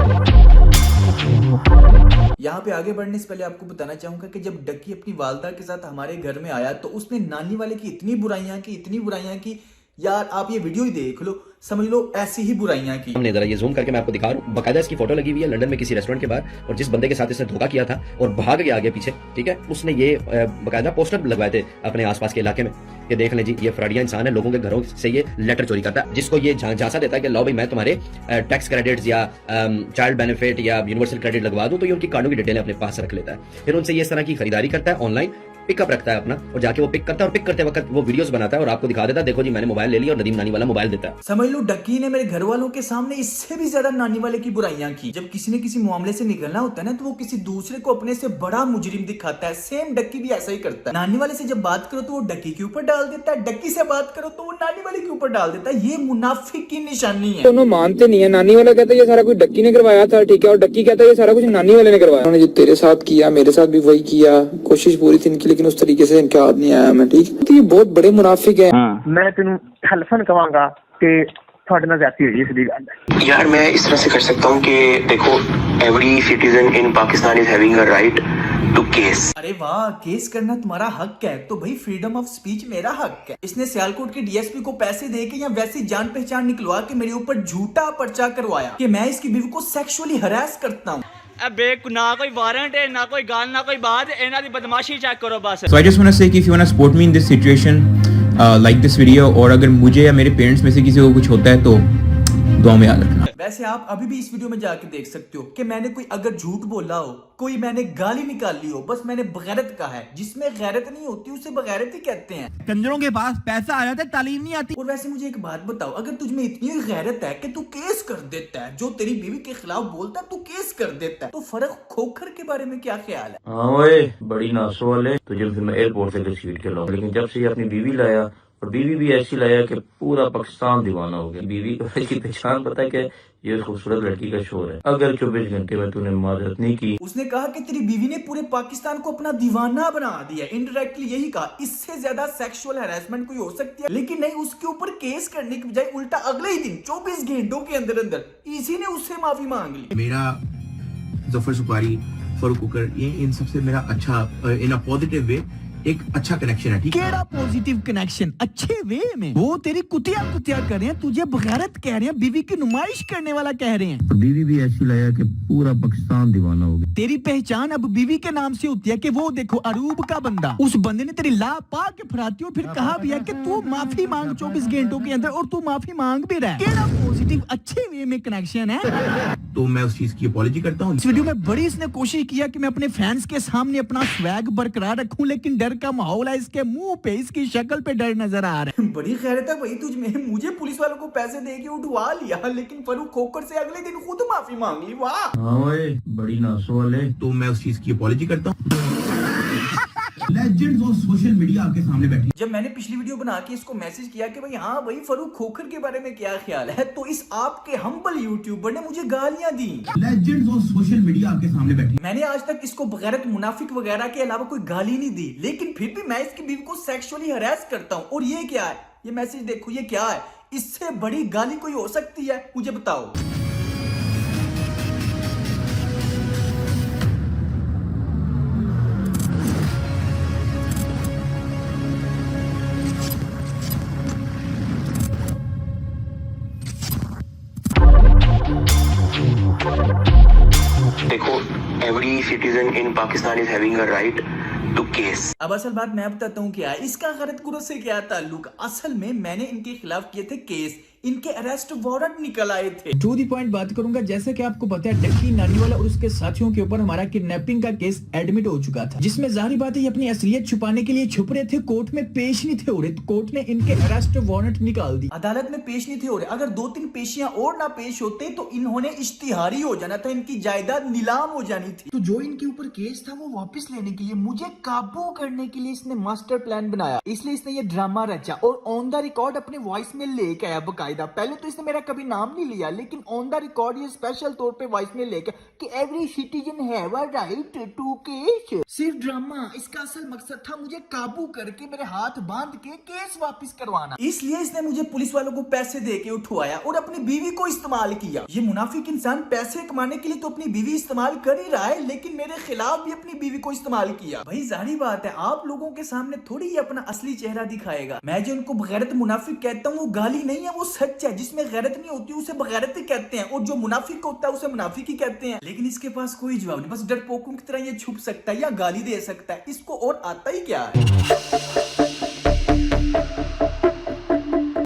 यहाँ पे आगे बढ़ने से पहले आपको बताना चाहूंगा कि जब डक्की अपनी वालदा के साथ हमारे घर में आया तो उसने नानी वाले की इतनी बुराइयां की यार आप ये वीडियो ही देख लो, समझ लो ऐसी ही बुराइयां की। हमने जरा ये जूम करके मैं आपको दिखा रहा हूँ, बकायदा इसकी फोटो लगी हुई है लंदन में किसी रेस्टोरेंट के बाहर, और जिस बंदे के साथ इसने धोखा किया था और भाग गया आगे पीछे, ठीक है, उसने ये बकायदा पोस्टर लगवाए थे अपने आसपास के इलाके में कि देख लें जी ये फ्रॉडिया इंसान है, लोगों के घरों से ये लेटर चोरी करता है, जिसको ये झांसा देता है कि लो भाई मैं तुम्हारे टैक्स क्रेडिट्स या चाइल्ड बेनिफिट या यूनिवर्सल क्रेडिट लगवा दूं, तो ये उनकी कार्डों की डिटेलें अपने पास रख लेता है। फिर उनसे ये इस तरह की खरीदारी करता है ऑनलाइन, पिकअप रखता है अपना और जाके वो पिक करता है और पिक करते वक्त वो वीडियोस बनाता है और आपको दिखा देता है, देखो जी मैंने मोबाइल ले लिया, और नदीम नानी वाला मोबाइल देता है। समझ लो डक्की ने मेरे घर वालों के सामने इससे भी ज्यादा नानी वाले की बुराइयां की। जब किसी ने किसी मामले से निकलना होता है ना, तो वो किसी दूसरे को अपने से बड़ा मुजरिम दिखाता है। सेम डक्की भी ऐसा ही करता है। नानी वाले से जब बात करो तो वो डक्की के ऊपर डाल देता है, डक्की से बात करो तो वो नानी वाले के ऊपर डाल देता है। ये मुनाफिक की निशानी है। दोनों मानते नहीं है। नानी वाला कहता है ये सारा कुछ डक्की ने करवाया था, ठीक है, और डक्की कहता है ये सारा कुछ नानी वाले ने करवाया। उन्होंने जो तेरे साथ किया मेरे साथ भी वही किया, कोशिश पूरी थी इनकी, लेकिन उस तरीके से इनके हाथ नहीं आया मैं, ठीक है। तो ये बहुत बड़े मुनाफिक है। मैं तेन हल्फन कहांगा कि थोड़े नाल ज्यादती हुई सीधी गल है यार। मैं इस तरह से कर सकता हूँ कि देखो, every citizen in Pakistan is having a right to case. अरे वाह, केस करना तुम्हारा हक है, तो भाई फ्रीडम ऑफ स्पीच मेरा हक है। इसने सियालकोट के डीएसपी को पैसे देके या वैसी जान पहचान निकलवा के मेरे ऊपर झूठा पर्चा करवाया कि मैं इसकी बीवी को सेक्सुअली हरास करता हूँ। अब ना कोई वारंट है, ना कोई गाल, ना कोई बात, इन्हां दी बदमाशी चेक करो बस। So I just want to say कि if you want to support me in this situation, like this video, और अगर मुझे या मेरे पेरेंट्स में से किसी को कुछ होता है तो दुआ में याद रखना। वैसे आप अभी भी इस वीडियो में जाके देख सकते हो कि मैंने कोई अगर झूठ बोला हो, कोई मैंने गाली निकाली हो, बस मैंने बगैरत कहा है। जिसमें गैरत नहीं होती उसे बगैरत ही कहते हैं। कंजरों के पास पैसा आ जाता है, तालीम नहीं आती। और वैसे मुझे एक बात बताओ, अगर तुझमें इतनी गैरत है कि तू केस कर देता है, जो तेरी बीवी के खिलाफ बोलता है तू केस कर देता है, तो फर्क खोखर के बारे में क्या ख्याल है? हाँ ओए, बड़ी नासो वाले, तुझे फिर मैं एयरपोर्ट से घसीट के लाऊं, लेकिन जब से अपनी बीवी लाया, और बीवी भी ऐसी लाया कि पूरा पाकिस्तान दीवाना हो गया। बीवी की पहचान पता है कि ये खूबसूरत लड़की का शोर है। अगर 24 घंटे में तूने माजरत नहीं की। उसने कहा कि तेरी बीवी ने पूरे पाकिस्तान को अपना दीवाना बना दिया। इनडायरेक्टली यही कहा। इससे ज्यादा सेक्सुअल हैरेसमेंट कोई हो सकती है, लेकिन नहीं, उसके ऊपर केस करने की बजाय उल्टा अगले ही दिन 24 घंटों के अंदर अंदर इसी ने उससे माफी मांग ली। मेरा जफर सुपारी, फरूक कुकर, ये इन सबसे मेरा अच्छा इन अ पॉजिटिव वे एक अच्छा कनेक्शन है, ठीक है। केड़ा पॉजिटिव कनेक्शन? अच्छे वे में। वो तेरी कुतिया कर रहे हैं, तुझे बगैरत कह रहे हैं, बीवी की नुमाइश करने वाला कह रहे हैं। बीवी भी ऐसी लाया कि पूरा पाकिस्तान दीवाना हो गया। तेरी पहचान अब बीवी के नाम से होती है कि वो देखो अरूब का बंदा, उस बंदे ने तेरी ला पा के फराती हो, फिर कहा भी है कि तू माफी मांग 24 घंटों के अंदर, और तू माफी मांग भी रहा है। केड़ा पॉजिटिव अच्छे वे में कनेक्शन है। तो मैं उस चीज की अपॉलॉजी करता हूँ। इस वीडियो में बड़ी इसने कोशिश किया कि मैं अपने फैंस के सामने अपना स्वैग बरकरार रखूं, लेकिन डर का माहौल है। इसके मुंह पे, इसकी शक्ल पे डर नजर आ रहा है। बड़ी खैरत है भाई तुझमें। मुझे पुलिस वालों को पैसे दे के उठवा लिया, लेकिन फरूक खोकर से अगले दिन खुद माफी मांग ली। वाह, हाँ ओए, बड़ी नासो वाले। तो मैं उस चीज की अपॉलॉजी करता हूँ। लेजेंड्स ऑफ सोशल मीडिया आपके सामने बैठे। जब मैंने पिछली वीडियो बना के इसको मैसेज किया कि भाई हाँ भाई फरूक खोखर के बारे में क्या ख्याल है, तो इस आपके हम्बल यूट्यूबर ने मुझे गालियां दी। लेजेंड्स ऑफ सोशल मीडिया आपके सामने बैठे। मैंने आज तक इसको बगैरत मुनाफिक वगैरह के अलावा कोई गाली नहीं दी, लेकिन फिर भी मैं इसकी बीवी को सेक्सुअली हरास करता हूँ। और ये क्या है? ये मैसेज देखो, ये क्या है? इससे बड़ी गाली कोई हो सकती है? मुझे बताओ। देखो, every citizen in Pakistan is having a right to case. अब असल बात मैं बताता हूँ क्या है। इसका गलत गुरु से क्या ताल्लुक? असल में मैंने इनके खिलाफ किए थे केस, इनके अरेस्ट वारंट निकल आए थे। टू दी पॉइंट बात करूंगा। जैसे कि आपको पता है, डक्की नानीवाला और उसके साथियों के ऊपर हमारा किडनैपिंग का केस एडमिट हो चुका था, जिसमें जाहिर बात है ये अपनी असलियत छुपाने के लिए छुप रहे थे, कोर्ट में पेश नहीं थे हो रहे, तो कोर्ट ने इनके अरेस्ट वारंट निकाल दी। अदालत में पेश नहीं थे हो रहे। अगर 2-3 पेशियां और ना पेश होते तो इन्होंने इश्तिहारी हो जाना था, इनकी जायदाद नीलाम हो जानी थी। तो जो इनके ऊपर केस था वो वापस लेने के लिए, मुझे काबू करने के लिए इसने मास्टर प्लान बनाया। इसलिए इसने ये ड्रामा रचा और ऑन द रिकॉर्ड अपने वॉइस में लेके आया बकायदा। पहले तो इसने मेरा कभी नाम नहीं लिया, लेकिन ऑन द रिकॉर्ड ये स्पेशल तौर पे वॉइस में लेके कि every citizen have a right to case. सिर्फ ड्रामा। इसका असल मकसद था मुझे काबू करके मेरे हाथ बांध के केस वापस करवाना। इसलिए इसने मुझे पुलिस वालों को पैसे दे के उठवाया और अपनी बीवी को इस्तेमाल किया। ये मुनाफिक इंसान पैसे कमाने के लिए तो अपनी बीवी इस्तेमाल कर ही रहा है, लेकिन मेरे खिलाफ भी अपनी बीवी को इस्तेमाल किया। भाई जाहिर बात है, आप लोगों के सामने थोड़ी ही अपना असली चेहरा दिखाएगा। मैं जो उनको बगैरत मुनाफिक कहता हूँ वो गाली नहीं है, वो सच है। जिसमें गैरत नहीं होती उसे बगैरत ही कहते हैं, और जो मुनाफिक होता है उसे मुनाफिक ही कहते हैं। लेकिन इसके पास कोई जवाब नहीं, बस डरपोकों की तरह ये छुप सकता है या गाली दे सकता है। इसको और आता ही क्या है।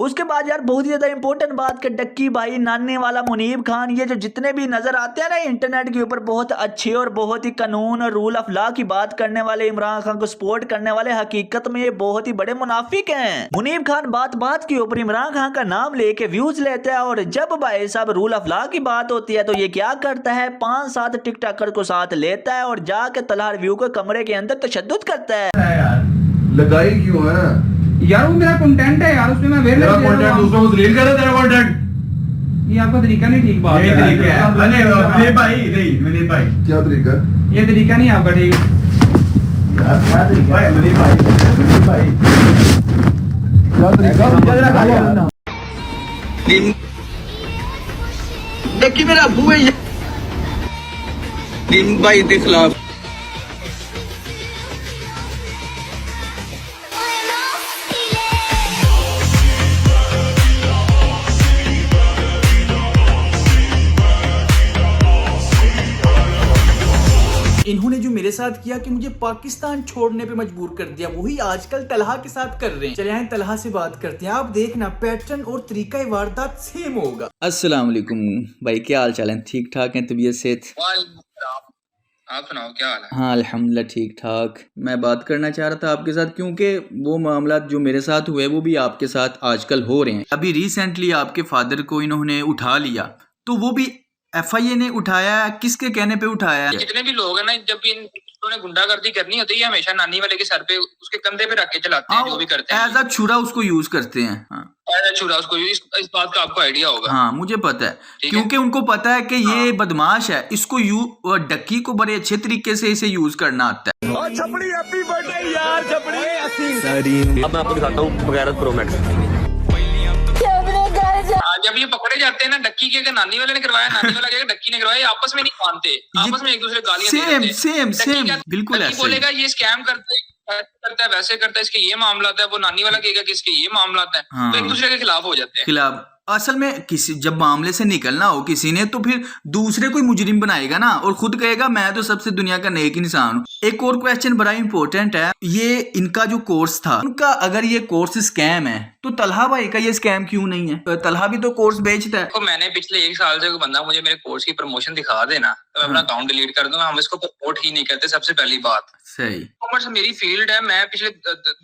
उसके बाद यार बहुत ही ज्यादा इंपॉर्टेंट बात कि डक्की भाई, नानी वाला, मुनीब खान, ये जो जितने भी नजर आते हैं ना इंटरनेट के ऊपर बहुत अच्छे और बहुत ही कानून और रूल ऑफ लॉ की बात करने वाले, इमरान खान को सपोर्ट करने वाले, हकीकत में ये बहुत ही बड़े मुनाफिक हैं। मुनीब खान बात बात के ऊपर इमरान खान का नाम लेके व्यूज लेता है और जब भाई साहब रूल ऑफ लॉ की बात होती है तो ये क्या करता है, 5-7 टिकटॉकर को साथ लेता है और जाके तलहा रिव्यू के कमरे के अंदर तशद्दुद करता है। लगाई क्यों है यार? वो मेरा कंटेंट है यार, उसमें मैं तेरा कंटेंट दूसरों को रील कर रहा है, तेरा कंटेंट ये आपका तरीका नहीं ठीक बात है। तरीका है अरे भाई नहीं मैंने भाई क्या तरीका? ये तरीका नहीं आपका ठीक यार क्या तरीका है मेरे भाई क्या तरीका? देखिए मेरा अबू है दिन भाई के खिलाफ। इन्होंने जो मेरे साथ किया कि मुझे पाकिस्तान छोड़ने पे मजबूर कर दिया, वही आजकल तलहा के साथ कर रहे हैं। चले आए तलहा से बात करते हैं। आप देखना पैटर्न और तरीका वारदात सेम होगा। अस्सलाम वालेकुम भाई, क्या हाल चाल है? ठीक ठाक है? तबीयत सेहत? आप सुनाओ क्या हाल है? हाँ अल्हम्दुलिल्लाह ठीक ठाक। मैं बात करना चाह रहा था आपके साथ क्योंकि वो मामला जो मेरे साथ हुए वो भी आपके साथ आजकल हो रहे हैं। अभी रिसेंटली आपके फादर को इन्होंने उठा लिया, तो वो भी FIA ने उठाया, किसके कहने पे उठाया? जितने भी लोग हैं ना, जब भी इन्होंने गुंडागर्दी करनी होती है हमेशा नानी वाले के सर पे, उसके कंधे पे रख के चलाते हैं, जो भी करते हैं। एज अ छुरा उसको यूज करते हैं। हाँ। एज अ छुरा उसको, इस बात का आपको आइडिया होगा। हाँ मुझे पता है, क्योंकि उनको पता है कि ये बदमाश है, इसको डक्की को बड़े अच्छे तरीके से इसे यूज करना आता है। छपड़ी हैप्पी बर्थडे यार, छपड़ी। अब मैं आपको दिखाता हूँ बगैरत प्रो मैक्स। जब ये पकड़े जाते हैं ना, डक्की के नानी वाले ने करवाया, नानी वाला कहेगा डक्की ने करवाया, आपस में नहीं मानते, आपस में एक दूसरे गालियां सेम बिल्कुल ऐसे। बोलेगा ये स्कैम करता है वैसे करता है, इसके ये मामला है, वो नानी वाला कहेगा कि इसके ये मामला है। हाँ। तो एक दूसरे के खिलाफ हो जाते हैं। असल में किसी जब मामले से निकलना हो किसी ने, तो फिर दूसरे कोई मुजरिम बनाएगा ना, और खुद कहेगा मैं तो सबसे दुनिया का नेक इंसान हूँ। एक और क्वेश्चन बड़ा इंपॉर्टेंट है, ये इनका जो कोर्स था उनका, अगर ये कोर्स स्कैम है तो तलहा भाई का ये स्कैम क्यों नहीं है? तलहा भी तो कोर्स बेचता है। तो मैंने पिछले 1 साल से कोई बंदा मुझे मेरे कोर्स की प्रमोशन दिखा देना, तो मैं अपना अकाउंट डिलीट कर दूंगा। हम इसको प्रमोट ही नहीं करते, सबसे पहली बात। सही। कॉमर्स मेरी फील्ड है, मैं पिछले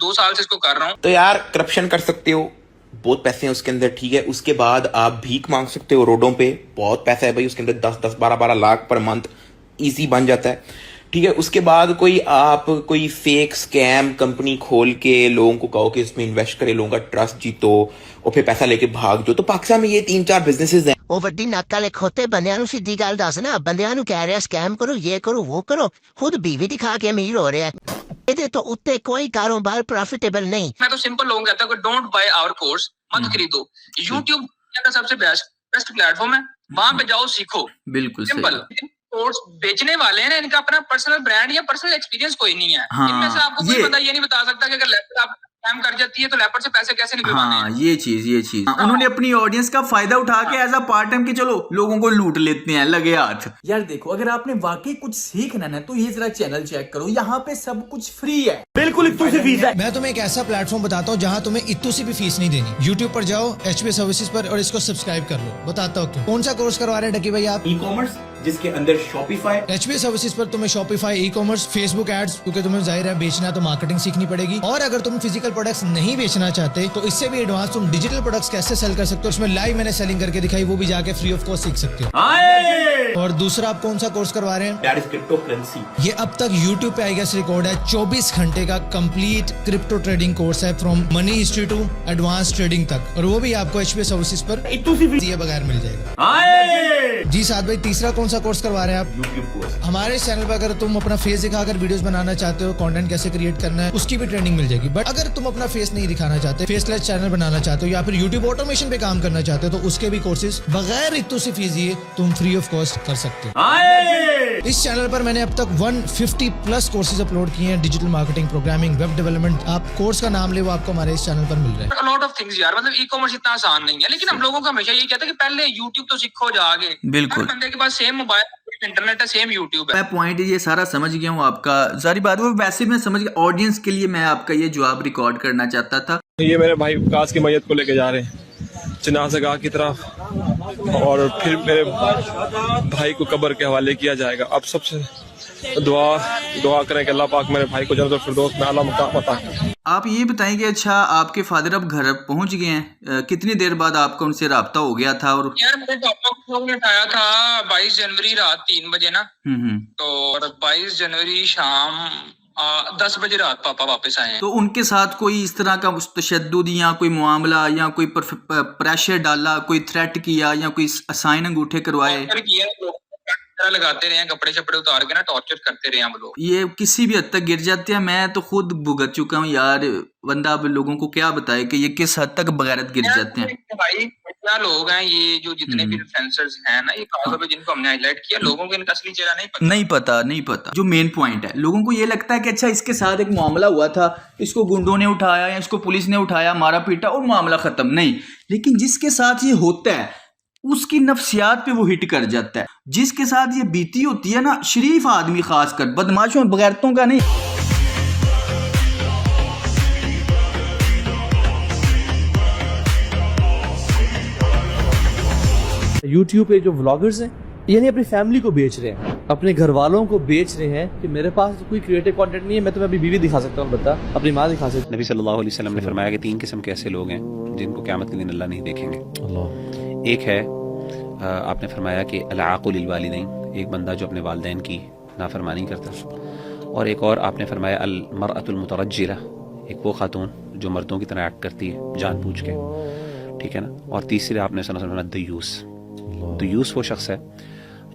2 साल से इसको कर रहा हूँ। तो यार करप्शन कर सकते हो, बहुत पैसे हैं उसके अंदर, ठीक है। उसके बाद आप भीख मांग सकते हो रोडों पे, बहुत पैसा है भाई उसके अंदर, 10-10, 12-12 लाख पर मंथ इजी बन जाता है, ठीक है। उसके बाद कोई फेक स्कैम कंपनी खोल के लोगों को कहो कि इसमें इन्वेस्ट करे, लोगों का ट्रस्ट जीतो और फिर पैसा लेके भाग जाओ। तो पाकिस्तान में ये 3-4 बिजनेसेस हैं। ਉਹ ਵੱਡੀ ਨੱਕ ਵਾਲੇ ਖੋਤੇ ਬੰਦਿਆਂ ਨੂੰ ਸਿੱਧੀ ਗੱਲ ਦੱਸ ਨਾ, ਬੰਦਿਆਂ ਨੂੰ ਕਹਿ ਰਿਹਾ ਸਕੈਮ ਕਰੋ, ਇਹ ਕਰੋ, ਉਹ ਕਰੋ, ਖੁਦ बीवी दिखा के अमीर हो रहा है। ਇਹਦੇ ਤੋਂ ਉੱਤੇ कोई कारोबार प्रॉफिटेबल नहीं। मैं तो सिंपल लोगों कहता हूँ डोंट बाय आवर कोर्स, मत खरीदो। YouTube का सबसे बेस्ट प्लेटफॉर्म है, वहां पे जाओ, सीखो। बिल्कुल सिंपल। कोर्स बेचने वाले हैं, इनका अपना पर्सनल ब्रांड या पर्सनल एक्सपीरियंस कोई नहीं है। हाँ, इनमें से आपको कोई बंदा ये नहीं बता सकता कि अगर लैपटॉप स्कैम कर जाती है तो लैपटॉप से पैसे कैसे निकलवाने हैं। हाँ ये चीज उन्होंने अपनी ऑडियंस का फायदा उठा के एज अ पार्ट टाइम कि चलो लोगों को लूट लेते हैं, लगे हाथ। यार देखो, अगर आपने वाकई कुछ सीखना है तो ये जरा चैनल चेक करो, यहाँ पे सब कुछ फ्री है, बिल्कुल इत्तू सी फीस है। मैं तुम्हें एक ऐसा प्लेटफॉर्म बताता हूँ जहाँ तुम्हें इत्तू सी भी फीस नहीं देनी। YouTube पर जाओ, HB सर्विसेज पर, और इसको सब्सक्राइब कर लो। बताता हूँ क्यों। कौन सा कोर्स करवा रहे हैं डकी भाई आप? ई-कॉमर्स, जिसके अंदर शॉपिफाई। HB सर्विसेज पर तुम्हें शॉपिफाई, ई-कॉमर्स, फेसबुक एड्स, क्योंकि तुम्हें जाहिर है बेचना है तो मार्केटिंग सीखनी पड़ेगी। और अगर तुम फिजिकल प्रोडक्ट्स नहीं बेचना चाहते तो इससे भी एडवांस तुम डिजिटल प्रोडक्ट्स कैसे सेल कर सकते हो, उसमें लाइव मैंने सेलिंग करके दिखाई, वो भी जाके फ्री ऑफ कॉस्ट सीख सकते हो। और दूसरा आप कौन सा कोर्स करवा रहे हैं? That is crypto currency. ये अब तक YouTube पे आई गेस रिकॉर्ड है 24 घंटे का कंप्लीट क्रिप्टो ट्रेडिंग कोर्स है, from money history to advance trading तक, और वो भी आपको HB सर्विसेज पर दिए बगैर मिल जाएगा। जी साथ भाई, तीसरा कौन सा कोर्स करवा रहे हैं आप? YouTube course. हमारे चैनल पर अगर तुम अपना फेस दिखाकर वीडियोस बनाना चाहते हो, कंटेंट कैसे क्रिएट करना है, उसकी भी ट्रेनिंग मिल जाएगी। बट अगर तुम अपना फेस नहीं दिखाना चाहते, फेसलेस चैनल बनाना चाहते हो, या फिर YouTube ऑटोमेशन पे काम करना चाहते हो, तो उसके भी कोर्सेज बगैर इतनी सी फीस दिए तुम फ्री ऑफ कॉस्ट कर सकते हो। इस चैनल पर मैंने अब तक 150+ कोर्सेज अपलोड किए हैं, digital marketing, programming, web development. आप कोर्स का नाम ले, वो आपको हमारे इस चैनल पर मिल रहा है। लॉट ऑफ थिंग्स यार, मतलब ई-कॉमर्स इतना आसान नहीं है, लेकिन हम लोगों का हमेशा यही कहता है कि पहले YouTube तो सीखो जाके। बिल्कुल। बंदे के पास सेम मोबाइल, इंटरनेट है, सेम YouTube है। मैं पॉइंट ये सारा समझ गया हूँ आपका, सारी बात वो वैसे मैं समझ गया। ऑडियंस के लिए मैं आपका ये जवाब रिकॉर्ड करना चाहता था। ये मेरे भाई विकास की मैयत को लेके जा रहे हैं जनाज़गाह की तरफ और फिर मेरे भाई को कब्र के हवाले किया जाएगा। अब सबसे दुआ करें कि अल्लाह पाक मेरे भाई को जन्नतुल फिरदौस में आला मकाम अता करे। आप ये बताएंगे, अच्छा आपके फादर अब घर पहुंच गए हैं, कितनी देर बाद आपका उनसे राब्ता हो गया था? और यार मेरे पापा को फोन उठाया था 22 जनवरी रात 3 बजे ना, तो 22 जनवरी शाम 10 बजे रात पापा वापस आए हैं। तो उनके साथ कोई इस तरह का तशद्दुद या कोई मामला या कोई प्रेशर डाला, कोई थ्रेट किया या कोई साइन अंगूठे करवाए? लगाते रहे, कपड़े शपड़े उतार के ना टॉर्चर करते रहे हम लोग। ये किसी भी हद तक गिर जाते हैं। मैं तो खुद भुगत चुका हूँ यार, बंदा अब लोगों को क्या बताए कि ये किस हद तक बगैरत गिर जाते हैं। भाई क्या लोग हैं ये जो जितने भी इन्फ्लुएंसर्स हैं ना, ये खासतौर पे जिनको हमने हाईलाइट किया, लोगों को इनका असली चेहरा नहीं पता। जो मेन पॉइंट है, लोगों को ये लगता है कि अच्छा इसके साथ एक मामला हुआ था, इसको गुंडों ने उठाया या इसको पुलिस ने उठाया, मारा पीटा और मामला खत्म। नहीं, लेकिन जिसके साथ ये होता है उसकी नफ्सियात पे वो हिट कर जाता है। जिसके साथ ये बीती होती है ना, शरीफ आदमी खासकर, बदमाशों बगैरतों का नहीं। YouTube पे जो व्लॉगर्स हैं यानी अपनी फैमिली को बेच रहे हैं, अपने घर वालों को बेच रहे हैं कि मेरे पास कोई क्रिएटिव कंटेंट नहीं है, मैं तुम्हें अभी बीवी दिखा सकता हूँ, बता अपनी माँ दिखा सकता हूँ। नबी सल्लल्लाहु अलैहि वसल्लम ने फरमाया कि 3 किस्म के ऐसे लोग हैं जिनको क़यामत के दिन अल्लाह नहीं देखेंगे। एक है आपने फरमाया कि अल-आक़ुल लिल-वालिदैन, एक बंदा जो अपने वालिदैन की नाफरमानी करता है। और एक और आपने फरमाया अल-मरअतुल मुतरज्जिला, एक वो खातून जो मर्दों की तरह एक्ट करती है जानबूझ के, ठीक है ना। और तीसरे आपने सुना दयूस वो शख्स है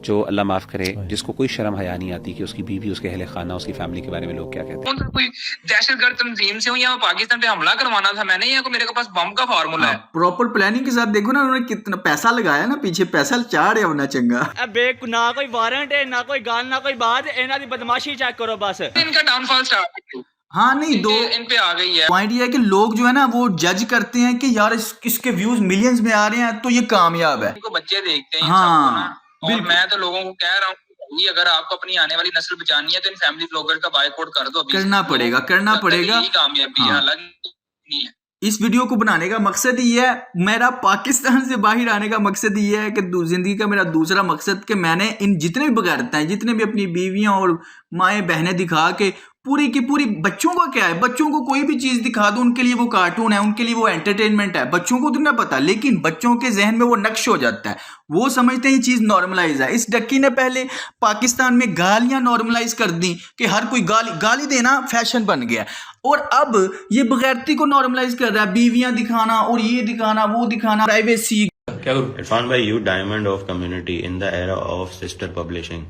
जो अल्लाह माफ करे जिसको कोई शर्म हया नहीं आती कि उसकी बीवी, उसके अहले खाना, उसकी फैमिली के बारे में लोग क्या कहते हैं। कोई दहशतगर्द तंजीम से हूँ या पाकिस्तान पे हमला करवाना था मैंने, या मेरे पास बम का फार्मूला है। प्रॉपर प्लानिंग के साथ देखो ना, उन्होंने कितना पैसा लगाया ना, पीछे पैसा चाड़ है होना चंगा। अबे ना कोई वारंट है, ना कोई गाल, ना कोई बात, इन्हां दी बदमाशी चेक करो बस। इनका डाउनफॉल स्टार्ट हाँ नहीं, दो इन पे आ गई है। पॉइंट ये है कि लोग जो है ना वो जज करते हैं कि यार इसके व्यूज मिलियंस में आ रहे हैं तो ये कामयाब है। इनको बच्चे देखते हैं हाँ, और मैं तो लोगों को कह रहा हूँ कि अगर आपको अपनी आने वाली नस्ल बचानी है तो इन फैमिली ब्लॉगर का बायकॉट कर दो। करना पड़ेगा कामयाबी है, अलग नहीं है। इस वीडियो को बनाने का मकसद ये है, मेरा पाकिस्तान से बाहर आने का मकसद ये है कि जिंदगी का मेरा दूसरा मकसद कि मैंने इन जितने भी बगैरता हैं, जितने भी अपनी बीवियां और माएँ बहनें दिखा के पूरी की पूरी, बच्चों का क्या है, बच्चों को कोई भी चीज दिखा दो उनके लिए वो कार्टून है, उनके लिए वो एंटरटेनमेंट है, बच्चों को तो ना पता, लेकिन बच्चों के जहन में वो नक्श हो जाता है, वो समझते हैं ये चीज नॉर्मलाइज है। इस डक्की ने पहले पाकिस्तान में गालियां नॉर्मलाइज कर दी कि हर कोई गाली देना फैशन बन गया, और अब ये बगैरती को नॉर्मलाइज कर रहा है, बीवियां दिखाना और ये दिखाना वो दिखाना, प्राइवेसी। इरफान भाई, you diamond of community in the era of sister publishing.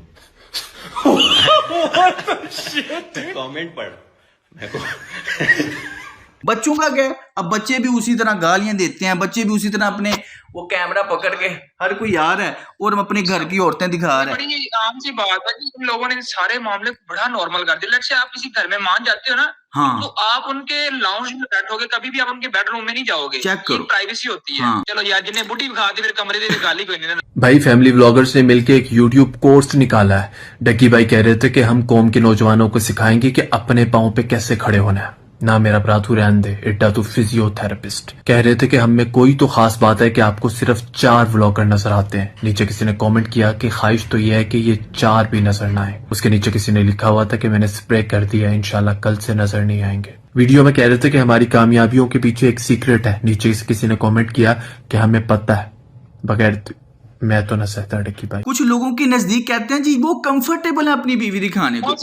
Comment पढ़ मेरे को। बच्चों का क्या, अब बच्चे भी उसी तरह गालियां देते हैं, बच्चे भी उसी तरह अपने वो कैमरा पकड़ के हर कोई आ रहा है और अपने घर की औरतें दिखा रहे हैं। बड़ी आम सी बात है कि इन लोगों ने सारे मामले को बड़ा नॉर्मल कर दिया। लेट्स से आप किसी घर में मान जाते हो ना, हाँ, तो आप उनके लाउंज में बैठोगे, कभी भी आप उनके बेडरूम में नहीं जाओगे, चेक करो, प्राइवेसी होती है। हाँ। चलो यार, जिन्हें बुढ़ी खा दी फिर कमरे दे गाली कोई नहीं। भाई फैमिली व्लॉगर्स ने मिलकर एक YouTube कोर्स निकाला है। डक्की भाई कह रहे थे कि हम कौम के नौजवानों को सिखाएंगे कि अपने पाँव पे कैसे खड़े होना है। ना मेरा ब्राथू रहन दे, इड्डा तो फिजियोथेरेपिस्ट। कह रहे थे कि हम में कोई तो खास बात है कि आपको सिर्फ 4 व्लॉगर नजर आते हैं। नीचे किसी ने कमेंट किया कि ख्वाहिश तो यह है कि ये 4 भी नजर ना आए। उसके नीचे किसी ने लिखा हुआ था कि मैंने स्प्रे कर दिया, इंशाल्लाह कल से नजर नहीं आएंगे। वीडियो में कह रहे थे कि हमारी कामयाबियों के पीछे एक सीक्रेट है। नीचे किसी ने कमेंट किया कि हमें पता है, बगैर मैं तो न सहता डक्की भाई। कुछ लोगों के नजदीक कहते हैं जी वो कंफर्टेबल है अपनी बीवी दिखाने को।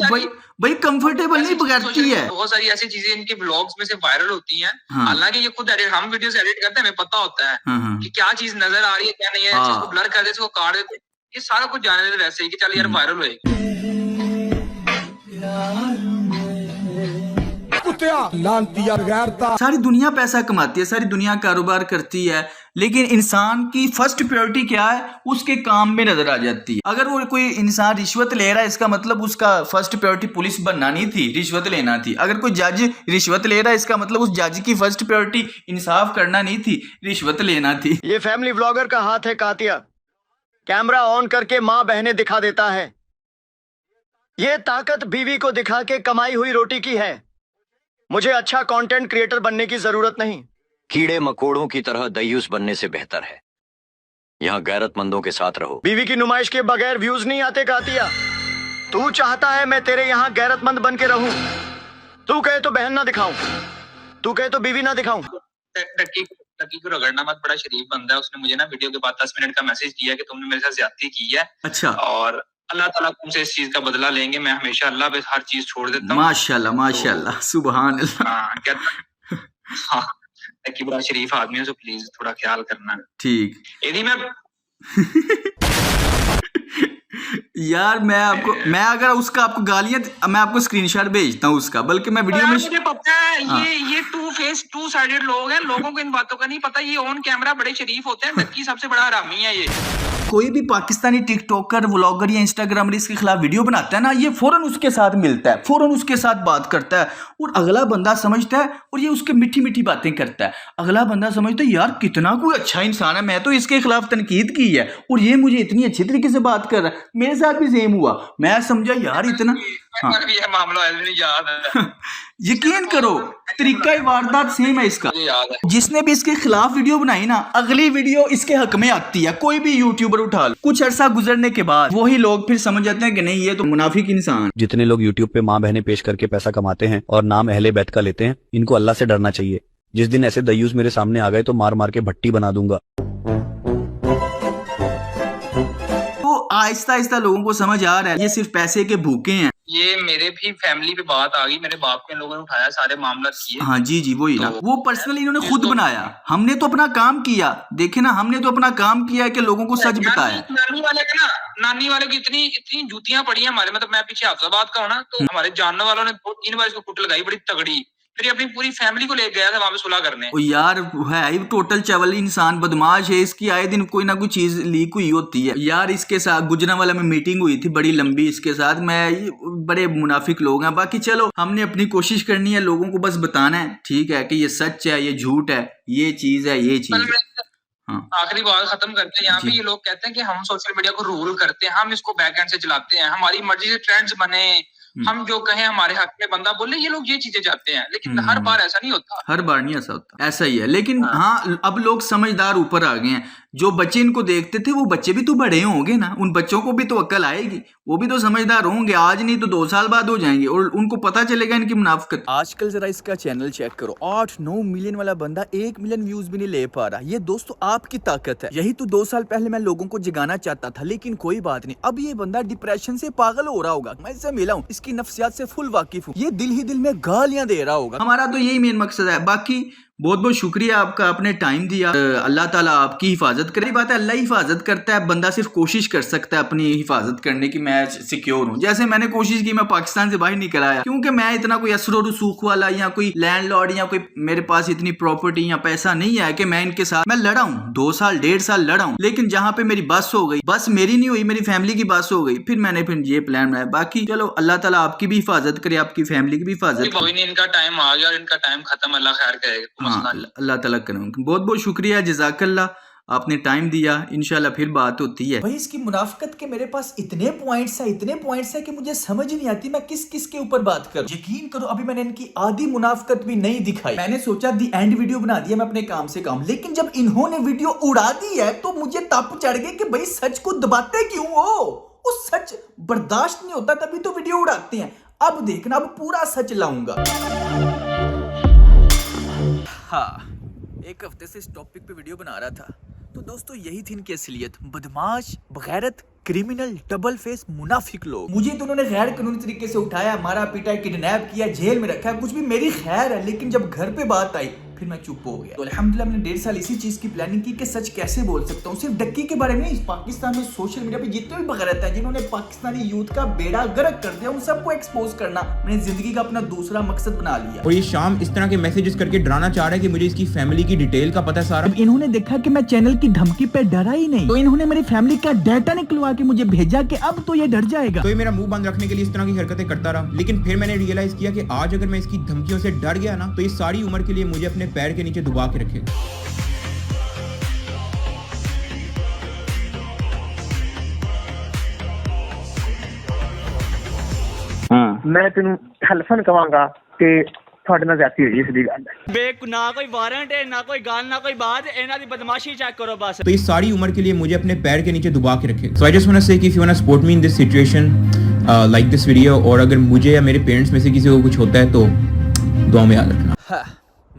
भाई कंफर्टेबल नहीं, बगैरती है। बहुत सारी ऐसी चीजें इनके ब्लॉग्स में से वायरल होती हैं। हाँ। हालांकि ये खुद हम वीडियोस एडिट करते हैं, हमें पता होता है कि क्या चीज नजर आ रही है क्या नहीं है। इसको ब्लर कर देते, इसको काट देते, ये सारा कुछ जाने देते वैसे ही कि चल यार वायरल होएगी। सारी दुनिया पैसा कमाती है, सारी दुनिया कारोबार करती है, लेकिन इंसान की फर्स्ट प्रायोरिटी क्या है, उसके काम में नजर आ जाती है। अगर वो कोई इंसान रिश्वत ले रहा है, इसका मतलब उसका फर्स्ट प्रायोरिटी पुलिस बनना नहीं थी, रिश्वत लेना थी। अगर कोई जज रिश्वत ले रहा है, इसका मतलब उस जज की फर्स्ट प्रायोरिटी इंसाफ करना नहीं थी, रिश्वत लेना थी। ये फैमिली व्लॉगर का हाथ है कातिया, कैमरा ऑन करके माँ बहनें दिखा देता है। ये ताकत बीवी को दिखा के कमाई हुई रोटी की है। मुझे अच्छा कंटेंट क्रिएटर बनने की जरूरत नहीं। कीड़े मकोड़ों की तरह दयूस बनने से बेहतर है यहाँ गैरतमंदों के साथ रहो। बीवी की नुमाइश के बगैर व्यूज नहीं आते कातिया। तू चाहता है मैं तेरे यहाँ गैरतमंद बन के रहूं। तू कहे तो बहन ना दिखाऊं, तू कहे तो बीवी ना दिखाऊं। लकी को रगड़ना मत, बड़ा शरीफ बंदा है। उसने मुझे ना वीडियो के बाद 10 मिनट का मैसेज दिया कि तुमने मेरे साथ ज्यादती की है। अच्छा। और अल्लाह ताला तुमसे इस चीज का बदला लेंगे। मैं हमेशा अल्लाह पे हर चीज छोड़ देता हूँ। माशाल्लाह माशाल्लाह सुभान अल्लाह। हाँ, लकी बड़ा शरीफ आदमी है, तो प्लीज थोड़ा ख्याल करना। ठीक। यदि मैं यार मैं अगर उसका आपको गालियां, मैं आपको स्क्रीनशॉट भेजता हूँ उसका, बल्कि मैं वीडियो में मुझे पता है ये टू साइडेड लोग हैं। लोगों को इन बातों का नहीं पता। ये ऑन कैमरा बड़े शरीफ होते हैं। लकी सबसे बड़ा हरामी है ये। कोई भी पाकिस्तानी टिकटॉकर, व्लॉगर या इंस्टाग्रामर इसके खिलाफ वीडियो बनाता है ना, ये फौरन उसके साथ मिलता है, फौरन उसके साथ बात करता है, और अगला बंदा समझता है, और ये उसके मीठी मीठी बातें करता है। अगला बंदा समझता है यार कितना कोई अच्छा इंसान है, मैं तो इसके खिलाफ तनकीद की है और ये मुझे इतनी अच्छी तरीके से बात कर रहा है। मेरे साथ भी सेम हुआ। मैं समझा यार इतना मामला याद है। यकीन करो तरीका ही वारदात सेम है इसका। जिसने भी इसके खिलाफ वीडियो बनाई ना, अगली वीडियो इसके हक में आती है। कोई भी यूट्यूबर उठा लो, कुछ अरसा गुजरने के बाद वही लोग फिर समझ जाते हैं कि नहीं ये तो मुनाफिक इंसान। जितने लोग यूट्यूब पे माँ बहनें पेश करके पैसा कमाते हैं और नाम अहले बैत का लेते हैं, इनको अल्लाह से डरना चाहिए। जिस दिन ऐसे दयूस मेरे सामने आ गए तो मार मार के भट्टी बना दूंगा। तो आहिस्ता आहिस्ता लोगों को समझ आ रहा है ये सिर्फ पैसे के भूखे हैं। ये मेरे भी फैमिली पे बात आ गई। मेरे बाप के लोगों ने उठाया, सारे मामला किए। हाँ जी वही ना, वो पर्सनली इन्होंने खुद बनाया। हमने तो अपना काम किया, देखे ना, हमने तो अपना काम किया कि लोगों को सच बताया। नानी वाले की इतनी जूतियां पड़ी हैं हमारे, मतलब मैं पीछे हाफजाबाद का हूँ ना, तो हमारे जानने वालों ने 2-3 बार इसको कुट लगाई बड़ी तगड़ी। फिर अपनी पूरी फैमिली को ले गया था वहां पे सुलह करने। ओ यार है टोटल चवल इंसान, बदमाश है। इसकी आए दिन कोई ना कोई चीज लीक हुई होती है। यार इसके साथ गुजरांवाला में मीटिंग हुई थी बड़ी लंबी इसके साथ। मैं बड़े मुनाफिक लोग हैं। बाकी चलो हमने अपनी कोशिश करनी है, लोगों को बस बताना है ठीक है कि ये सच है, ये झूठ है, ये चीज है, ये चीज है। हाँ। आखिरी बात खत्म करते हैं। यहाँ पे ये लोग कहते हैं कि हम सोशल मीडिया को रूल करते हैं, हम इसको बैक एंड से चलाते हैं, हमारी मर्जी से ट्रेंड्स बने, हम जो कहें हमारे हक में बंदा बोले। ये लोग ये चीजें चाहते हैं, लेकिन हर बार ऐसा नहीं होता। हर बार नहीं ऐसा होता, ऐसा ही है। लेकिन हाँ अब लोग समझदार ऊपर आ गए हैं। जो बच्चे इनको देखते थे वो बच्चे भी तो बड़े होंगे ना, उन बच्चों को भी तो अक्ल आएगी, वो भी तो समझदार होंगे। आज नहीं तो 2 साल बाद हो जाएंगे और उनको पता चलेगा इनकी मुनाफिकत। आजकल जरा इसका चैनल चेक करो, 8-9 मिलियन वाला बंदा 1 मिलियन व्यूज भी नहीं ले पा रहा। ये दोस्तों आपकी ताकत है। यही तो 2 साल पहले मैं लोगों को जगाना चाहता था, लेकिन कोई बात नहीं। अब ये बंदा डिप्रेशन से पागल हो रहा होगा। मैं इससे मिला हूँ, इसकी नफ्सियात से फुल वाकिफ हूँ। ये दिल ही दिल में गालियां दे रहा होगा। हमारा तो यही मेन मकसद है। बाकी बहुत बहुत शुक्रिया आपका, आपने टाइम दिया। अल्लाह ताला आपकी हिफाजत करे। बात है अल्लाह हिफाजत करता है, बंदा सिर्फ कोशिश कर सकता है अपनी हिफाजत करने की। मैं सिक्योर हूँ, जैसे मैंने कोशिश की, मैं पाकिस्तान से बाहर निकल आया, क्योंकि मैं इतना कोई असर और रसूख वाला या कोई लैंडलॉर्ड या कोई मेरे पास इतनी प्रॉपर्टी या पैसा नहीं है कि मैं इनके साथ मैं लड़ा हूँ। 2 साल 1.5 साल लड़ा हूँ, लेकिन जहाँ पे मेरी बस हो गई, बस मेरी नहीं हुई, मेरी फैमिली की बस हो गई, फिर मैंने ये प्लान बनाया। बाकी चलो अल्लाह ताला आपकी भी हिफाजत करे, आपकी फैमिली की भी हिफाजत करे। इनका टाइम आ गया और इनका टाइम खत्म, अल्लाह खैर करेगा। हाँ अल्लाह ताला करें। बहुत बहुत शुक्रिया, जज़ाकल्लाह, आपने टाइम दिया। इंशाल्लाह फिर बात होती है। भाई इसकी मुनाफिकत के मेरे पास इतने पॉइंट्स है कि मुझे समझ नहीं आती मैं किस किस के ऊपर बात करूं। यकीन करो अभी मैंने इनकी आधी मुनाफिकत भी नहीं दिखाई। मैंने सोचा दी एंड वीडियो बना दिया मैं अपने काम से काम, लेकिन जब इन्होंने वीडियो उड़ा दी है तो मुझे तप चढ़ गए कि भाई सच को दबाते क्यों हो। उस सच बर्दाश्त नहीं होता तभी तो वीडियो उड़ाते हैं। अब देखना, अब पूरा सच लाऊंगा। हाँ, एक हफ्ते से इस टॉपिक पे वीडियो बना रहा था, तो दोस्तों यही थी इनकी असलियत। बदमाश, बगैरत, क्रिमिनल, डबल फेस, मुनाफिक लोग। मुझे तो उन्होंने गैर कानूनी तरीके से उठाया, मारा पीटा, किडनैप किया, जेल में रखा, कुछ भी मेरी खैर है। लेकिन जब घर पे बात आई फिर मैं चुप हो गया। तो अल्हम्दुलिल्लाह मैंने 1.5 साल इसी चीज की प्लानिंग की कि सच कैसे बोल सकता हूँ। सिर्फ डक्की के बारे में नहीं, पाकिस्तान में सोशल मीडिया पे जितने भी बगैरत है जिन्होंने पाकिस्तानी यूथ का बेड़ा गर्क कर दिया, उन सबको एक्सपोज करना मैंने जिंदगी का अपना दूसरा मकसद बना लिया। और ये शाम इस तरह के मैसेजेस करके डराना चाह रहा है कि मुझे इसकी फैमिली की डिटेल का पता सारा। जब इन्होंने देखा कि मैं चैनल की धमकी पे डरा ही नहीं, तो इन्होंने मेरी फैमिली का डाटा निकलवा के मुझे भेजा कि अब तो ये डर जाएगा। तो ये मेरा मुंह बंद रखने के लिए इस तरह की हरकतें करता रहा, लेकिन फिर मैंने रियलाइज किया कि आज अगर मैं इसकी धमकियों से डर गया ना, तो ये सारी उम्र के लिए मुझे अपने पैर के नीचे दबा के रखेगा। मैं तेन हेल्फन कहांगा कि ਤੁਹਾਡੇ ਨਾਲ ਜ਼ਿਆਦਤੀ ਹੋਈ ਇਸ ਦੀ ਗੱਲ ਹੈ ਬੇ ਨਾ ਕੋਈ ਵਾਰੰਟ ਹੈ ਨਾ ਕੋਈ ਗੱਲ ਨਾ ਕੋਈ ਬਾਤ ਇਹਨਾਂ ਦੀ ਬਦਮਾशी चेक करो बस। तो इस सारी उम्र के लिए मुझे अपने पैर के नीचे दबा के रखे। So I just want to say कि if you want to support me in this situation, like this video, और अगर मुझे या मेरे पेरेंट्स में से किसी को कुछ होता है तो दुआ में याद रखना। हाँ,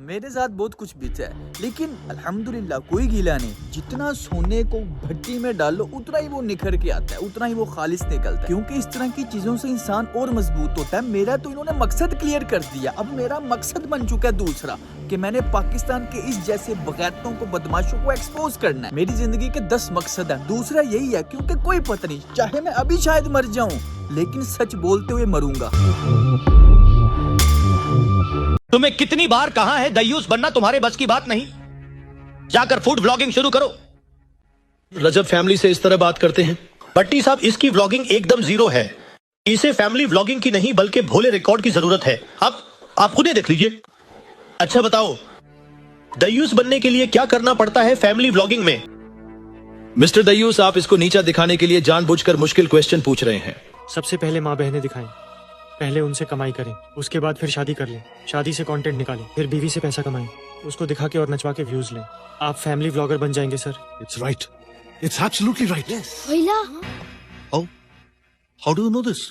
मेरे साथ बहुत कुछ बीता है लेकिन अल्हम्दुलिल्लाह कोई गीला नहीं। जितना सोने को भट्टी में डालो उतना ही वो निखर के आता है, उतना ही वो खालिस निकलता है, क्योंकि इस तरह की चीजों से इंसान और मजबूत होता है। मेरा तो इन्होंने मकसद क्लियर कर दिया, अब मेरा मकसद बन चुका है दूसरा कि मैंने पाकिस्तान के इस जैसे बगैरतों को, बदमाशों को एक्सपोज करना है। मेरी जिंदगी के 10 मकसद है, दूसरा यही है क्योंकि कोई पता नहीं, चाहे मैं अभी शायद मर जाऊं लेकिन सच बोलते हुए मरूंगा। तुम्हें कितनी बार कहा है दयूस बनना तुम्हारे बस की बात नहीं, जाकर फूड व्लॉगिंग शुरू करो। रजब फैमिली से इस तरह बात करते हैं। भट्टी साहब, इसकी व्लॉगिंग एकदम जीरो है, इसे फैमिली व्लॉगिंग की नहीं बल्कि भोले रिकॉर्ड की जरूरत है। आप खुद ही देख लीजिए। अच्छा बताओ, दयूस बनने के लिए क्या करना पड़ता है फैमिली व्लॉगिंग में? मिस्टर दयूस, आप इसको नीचा दिखाने के लिए जानबूझकर मुश्किल क्वेश्चन पूछ रहे हैं। सबसे पहले माँ बहनें दिखाएं, पहले उनसे कमाई करें, उसके बाद फिर शादी कर लें, शादी से कंटेंट निकालें, फिर बीवी से पैसा कमाएं, उसको दिखा के और नचवा के व्यूज लें। आप फैमिली व्लॉगर बन जाएंगे sir. It's right, it's absolutely right. How do you know this?